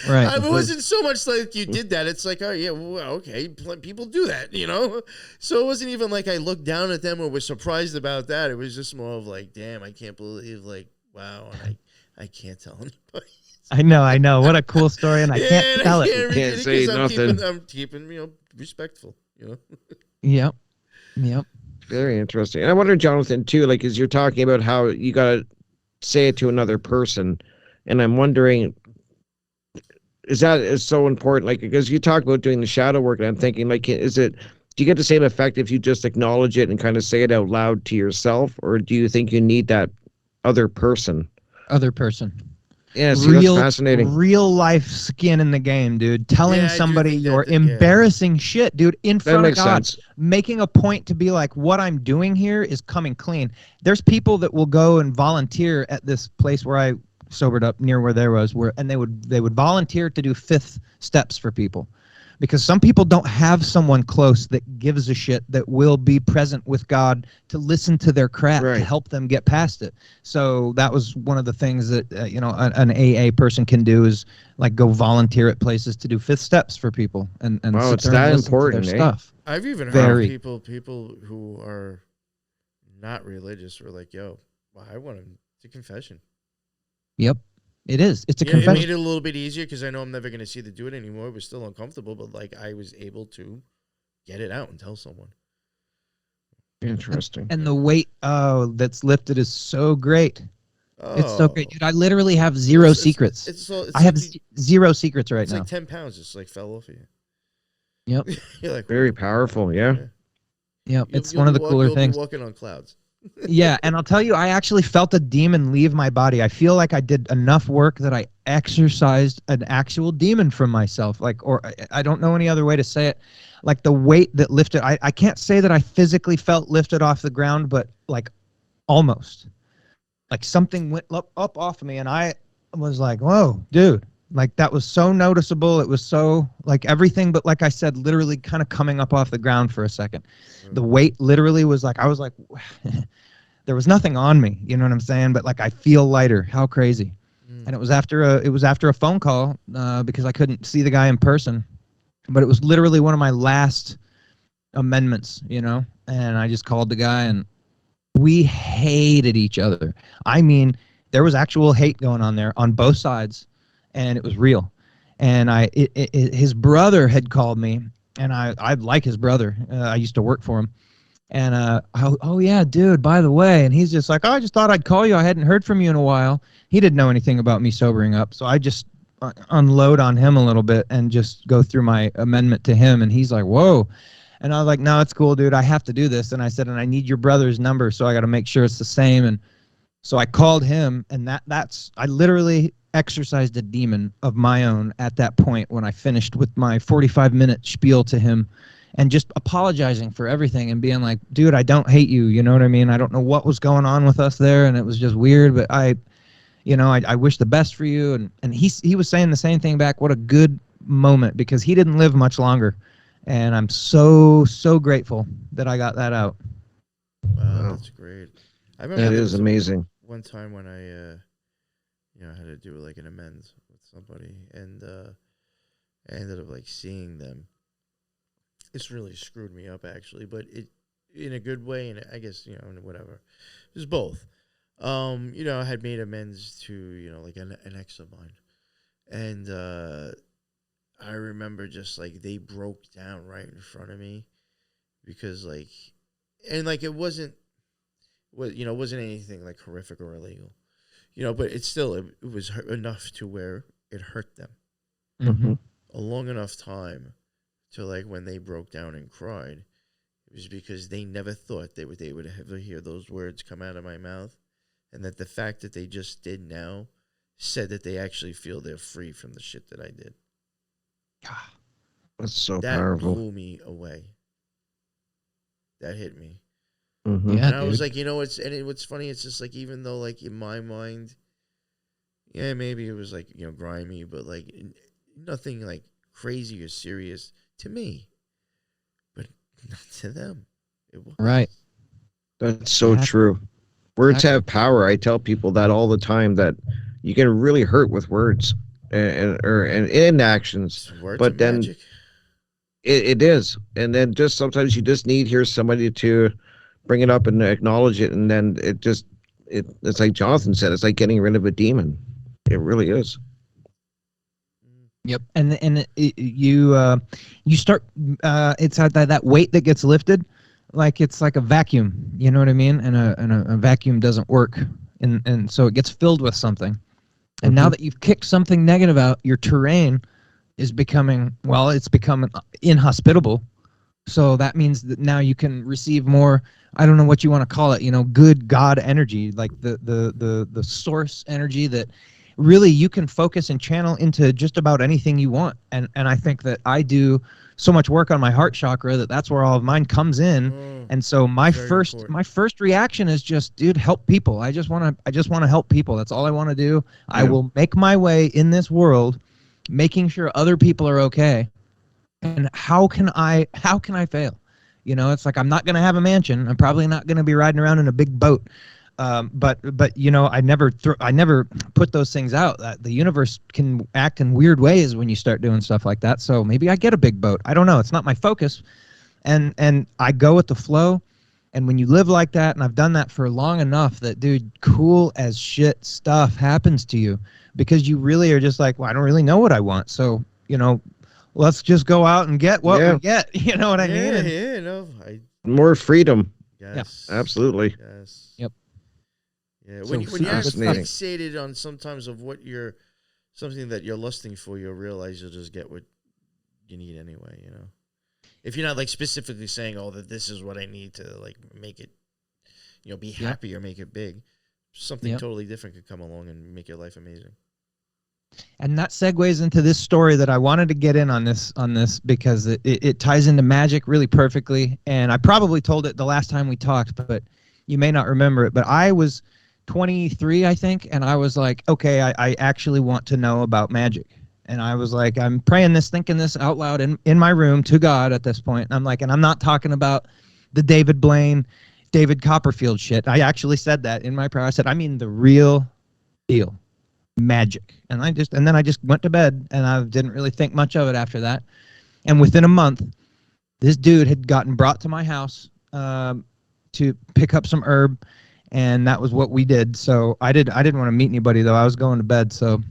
Right. It wasn't so much like you did that. It's like, oh, yeah, well, okay, people do that, So it wasn't even like I looked down at them or was surprised about that. It was just more of like, damn, I can't believe, like, wow, and I can't tell anybody. I know. What a cool story, and I can't tell it. Can't say nothing. I'm keeping, respectful, Yep. Very interesting. And I wonder, Jonathan, too, like, as you're talking about how you got to say it to another person, and I'm wondering, is so important, like, because you talk about doing the shadow work, and I'm thinking, like, do you get the same effect if you just acknowledge it and kind of say it out loud to yourself, or do you think you need that other person? Yeah, see, that's fascinating. Real life skin in the game, dude. Telling somebody your embarrassing shit, dude, in front of God. Sense. Making a point to be like, what I'm doing here is coming clean. There's people that will go and volunteer at this place where I sobered up, near where there was, and they would volunteer to do fifth steps for people. Because some people don't have someone close that gives a shit, that will be present with God to listen to their crap, to help them get past it. So that was one of the things that an AA person can do, is like go volunteer at places to do fifth steps for people, and wow, it's that important, stuff. I've even heard people who are not religious were like, "Yo, well, I want him to confession." Yep. It is. It's a confession. It made it a little bit easier, because I know I'm never going to see them do it anymore. It was still uncomfortable, but like I was able to get it out and tell someone. Interesting. And the weight that's lifted is so great. It's so great, dude. I literally have zero secrets. I have zero secrets right now. It's like 10 pounds just like fell off of you. Yep. You're like, very powerful. Yeah. Yep. It's one of the cooler things. You'll be walking on clouds. Yeah, and I'll tell you, I actually felt a demon leave my body. I feel like I did enough work that I exorcised an actual demon from myself. Like, or I don't know any other way to say it. Like the weight that lifted, I can't say that I physically felt lifted off the ground, but like almost. Like something went up off of me, and I was like, whoa, dude. Like that was so noticeable. It was so like everything, but like I said, literally kind of coming up off the ground for a second. The weight literally was like, I was like, there was nothing on me, you know what I'm saying? But like, I feel lighter. How crazy. And it was after a phone call, because I couldn't see the guy in person, but it was literally one of my last amendments, and I just called the guy, and we hated each other. I mean, there was actual hate going on there on both sides, and it was real. And his brother had called me, and I like his brother. I used to work for him. And, oh, yeah, dude, by the way. And he's just like, oh, I just thought I'd call you. I hadn't heard from you in a while. He didn't know anything about me sobering up. So I just unload on him a little bit and just go through my amendment to him. And he's like, whoa. And I was like, no, it's cool, dude. I have to do this. And I said, and I need your brother's number, so I got to make sure it's the same. And So I called him, and I literally exorcised a demon of my own at that point when I finished with my 45-minute spiel to him and just apologizing for everything and being like, dude, I don't hate you. You know what I mean? I don't know what was going on with us there, and it was just weird, but I wish the best for you. And he was saying the same thing back. What a good moment, because he didn't live much longer. And I'm so, so grateful that I got that out. Wow, Wow. that's great. I remember That there is was amazing. one time when I had to do like an amends with somebody, and I ended up like seeing them. This really screwed me up actually, but it in a good way, and I guess whatever. It was both. I had made amends to like an ex of mine, and I remember just like they broke down right in front of me because like, and like it wasn't anything like horrific or illegal, but it was enough to where it hurt them Mm-hmm. a long enough time to like when they broke down and cried, it was because they never thought they would ever hear those words come out of my mouth, and that the fact that they just did now said that they actually feel they're free from the shit that I did. That's so That powerful. blew me away. That hit me. Mm-hmm. Yeah, And I was dude. like, what's funny, it's just like, even though like in my mind, yeah, maybe it was like, grimy, but like nothing like crazy or serious to me, but not to them. It was. Right. That's so Yeah. true. Words Exactly. have power. I tell people that all the time, that you can really hurt with words and in actions. Words are But then magic. it is. And then just sometimes you just need hear somebody to bring it up and acknowledge it, and then it's like Jonathan said, it's like getting rid of a demon. It really is. Yep. And you start it's that weight that gets lifted, like it's like a vacuum. You know what I mean? And a vacuum doesn't work, and so it gets filled with something. And now Mhm. that you've kicked something negative out, your terrain is becoming inhospitable. So that means that now you can receive more. I don't know what you want to call it. Good God energy, like the source energy that really you can focus and channel into just about anything you want. And I think that I do so much work on my heart chakra that's where all of mine comes in. Oh, And so my very first important. my first reaction is just, dude, help people. I just want to help people. That's all I want to do. I Yeah. will make my way in this world, making sure other people are okay. And how can I fail? It's like, I'm not going to have a mansion. I'm probably not going to be riding around in a big boat. But I never put those things out. The universe can act in weird ways when you start doing stuff like that. So maybe I get a big boat. I don't know. It's not my focus, and I go with the flow. And when you live like that, and I've done that for long enough, that, dude, cool as shit stuff happens to you, because you really are just like, well, I don't really know what I want. So, let's just go out and get what Yeah. we get. You know what I mean? And More freedom. Yes. Absolutely. Yes. Yep. Yeah. So When you're super good stuff. Fascinating. fixated on sometimes of something that you're lusting for, you'll realize you'll just get what you need anyway. If you're not like specifically saying, "Oh, that this is what I need to like make it, be happy or make it big," something Yep. totally different could come along and make your life amazing. And that segues into this story that I wanted to get in on this because it ties into magic really perfectly. And I probably told it the last time we talked, but you may not remember it. But I was 23, I think, and I was like, okay, I actually want to know about magic. And I was like, I'm praying this, thinking this out loud in my room to God at this point. And I'm like, and I'm not talking about the David Blaine, David Copperfield shit. I actually said that in my prayer. I said, I mean the real deal. Magic. And then I just went to bed, and I didn't really think much of it after that. And within a month, this dude had gotten brought to my house to pick up some herb, and that was what we did. So I didn't want to meet anybody, though. I was going to bed. So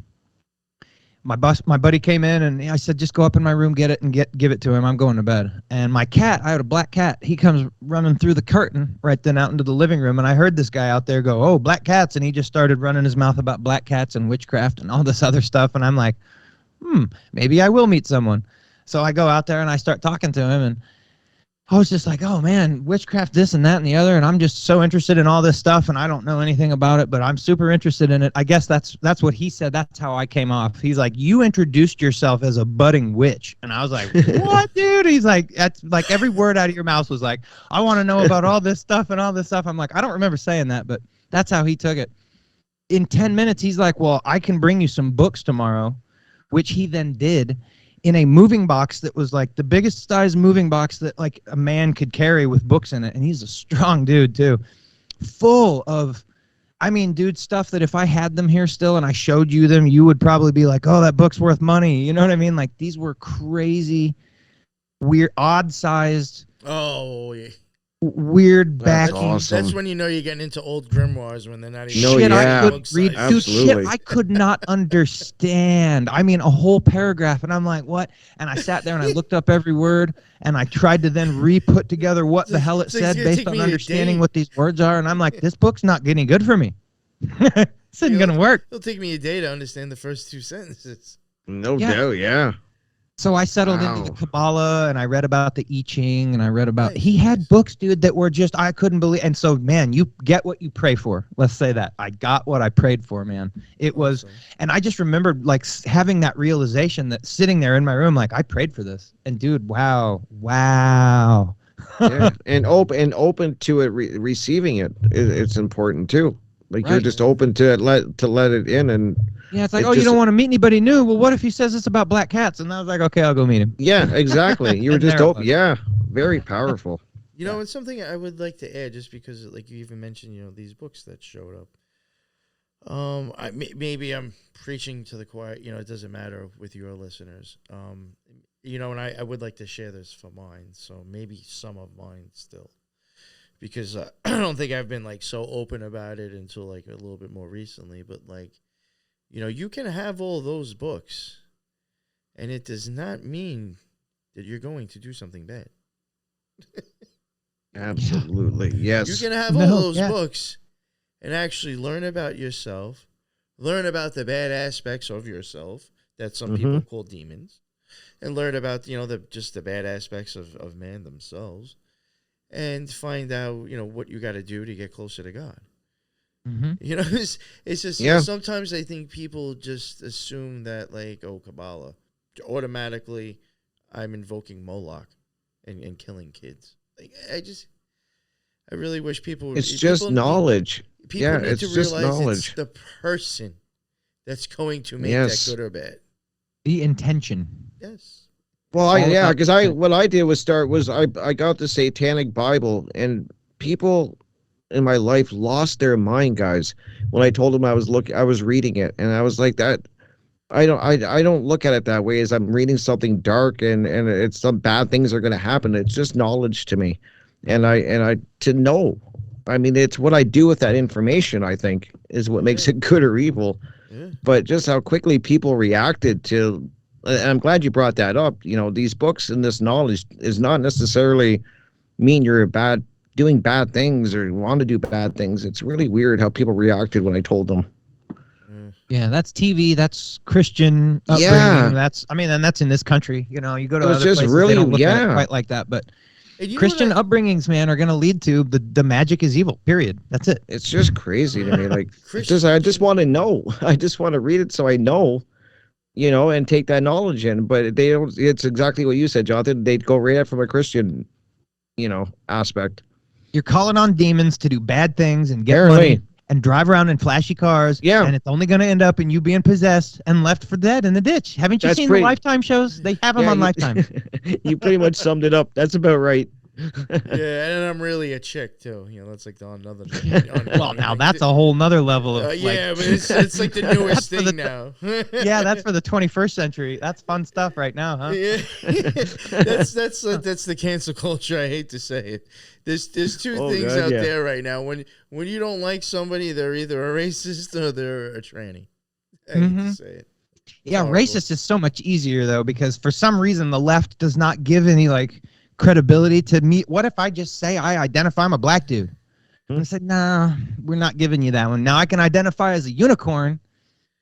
my buddy came in, and I said, just go up in my room, get it, and give it to him. I'm going to bed. And my cat, I had a black cat. He comes running through the curtain right then out into the living room, and I heard this guy out there go, "Oh, black cats," and he just started running his mouth about black cats and witchcraft and all this other stuff. And I'm like, maybe I will meet someone. So I go out there and I start talking to him, and I was just like, oh man, witchcraft, this and that and the other, and I'm just so interested in all this stuff, and I don't know anything about it, but I'm super interested in it. I guess that's what he said. That's how I came off. He's like, you introduced yourself as a budding witch, and I was like, what, dude? He's like, that's like every word out of your mouth was like, I want to know about all this stuff and all this stuff. I'm like, I don't remember saying that, but that's how he took it. In 10 minutes, he's like, well, I can bring you some books tomorrow, which he then did. In a moving box that was like the biggest size moving box that like a man could carry with books in it. And he's a strong dude too. Full of, I mean, dude, stuff that if I had them here still and I showed you them, you would probably be like, oh, that book's worth money. You know what I mean? Like these were crazy, weird, odd sized. Oh, yeah. Weird backing. Awesome. That's when you know you're getting into old grimoires when they're not even. No, Shit, yeah. I could read, dude, shit, I could not understand. I mean, a whole paragraph, and I'm like, what? And I sat there and I looked up every word, and I tried to then re-put together what the hell it said based on understanding what these words are, and I'm like, this book's not getting good for me. This isn't gonna work. It'll take me a day to understand the first 2 sentences. No doubt, yeah. So I settled into the Kabbalah, and I read about the I Ching, and I read about. He had books, dude, that were just I couldn't believe. And so, man, you get what you pray for. Let's say that I got what I prayed for, man. It was, and I just remembered like having that realization that sitting there in my room, like I prayed for this, and dude, wow. Yeah, and open to it, receiving it. It's important too. Like you're just open to it, let it in, and yeah, it's like, you don't want to meet anybody new. Well, what if he says it's about black cats? And I was like, okay, I'll go meet him. Yeah, exactly. You were just open. Yeah, very powerful. You know, and something I would like to add, just because, like you even mentioned, you know, these books that showed up. Maybe I'm preaching to the choir. You know, it doesn't matter with your listeners. You know, and I would like to share this for mine. So maybe some of mine still. Because I don't think I've been, like, so open about it until, like, a little bit more recently. But, like, you know, you can have all those books, and it does not mean that you're going to do something bad. Absolutely, yes. You can have all those books and actually learn about yourself, learn about the bad aspects of yourself that some people call demons, and learn about, you know, the bad aspects of man themselves. And find out, you know, what you got to do to get closer to God. You know, it's just, you know, sometimes I think people just assume that, like, Kabbalah, automatically I'm invoking Moloch and killing kids. Like, I really wish people. It's just knowledge. People need to realize it's the person that's going to make that good or bad. The intention. Yes. Well, because what I did was I got the Satanic Bible, and people in my life lost their mind, guys, when I told them I was reading it, and I was like, that I don't look at it that way, as I'm reading something dark and it's some bad things are going to happen. It's just knowledge to me, and I to know. I mean, it's what I do with that information, I think, is what makes it good or evil. But just how quickly people reacted to. And I'm glad you brought that up. You know, these books and this knowledge is not necessarily mean you're doing bad things or want to do bad things. It's really weird how people reacted when I told them. Yeah, that's TV. That's Christian upbringing. Yeah, and that's in this country. You know, you go to other places, they don't look at it quite like that. But Christian upbringings, man, are going to lead to the magic is evil. Period. That's it. It's just crazy to me. Like, I just want to know. I just want to read it so I know. You know, and take that knowledge in, but they don't. It's exactly what you said, Jonathan. They'd go right at from a Christian, you know, aspect. You're calling on demons to do bad things and get money and drive around in flashy cars. Yeah, and it's only going to end up in you being possessed and left for dead in the ditch. Haven't you seen the Lifetime shows? They have them on Lifetime. You pretty much summed it up. That's about right. Yeah, and I'm really a chick too. You know, that's like another. Well, now that's a whole nother level of. Yeah, but it's like the newest thing now. Yeah, that's for the 21st century. That's fun stuff right now, huh? Yeah, that's the cancel culture. I hate to say it. There's two things out there right now. When you don't like somebody, they're either a racist or they're a tranny. I hate to say it. Yeah, racist is so much easier though, because for some reason the left does not give any credibility to me. What if I just say I identify I'm a black dude? And I said, nah, we're not giving you that one. Now I can identify as a unicorn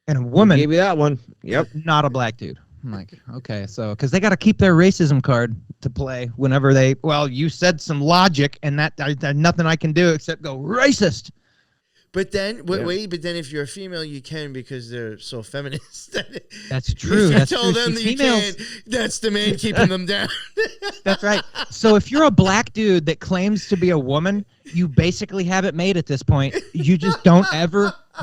and a woman. Give you that one. Yep. Not a black dude. I'm like, okay, so because they got to keep their racism card to play whenever they, well, you said some logic, and that there's nothing I can do except go racist. But then, but then if you're a female, you can because they're so feminist. That's true. If you That's tell true. them See, that you can't, that's the man keeping them down. That's right. So if you're a black dude that claims to be a woman, you basically have it made at this point. You just don't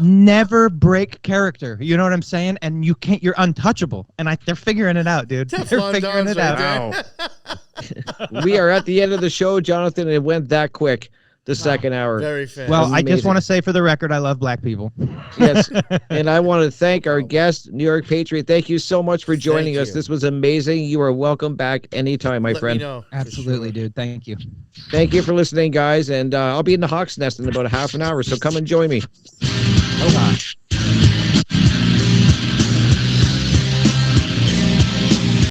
never break character. You know what I'm saying? And you can't. You're untouchable. And they're figuring it out, dude. They're figuring it out. Wow. We are at the end of the show, Jonathan. It went that quick. The second hour. Very fast. Well, I just want to say for the record, I love black people. Yes. And I want to thank our guest, New York Patriot. Thank you so much for joining us. This was amazing. You are welcome back anytime, my friend. Me know, absolutely, dude. Thank you. Thank you for listening, guys. And I'll be in the Hawk's Nest in about a half an hour, so come and join me. Oh, gosh.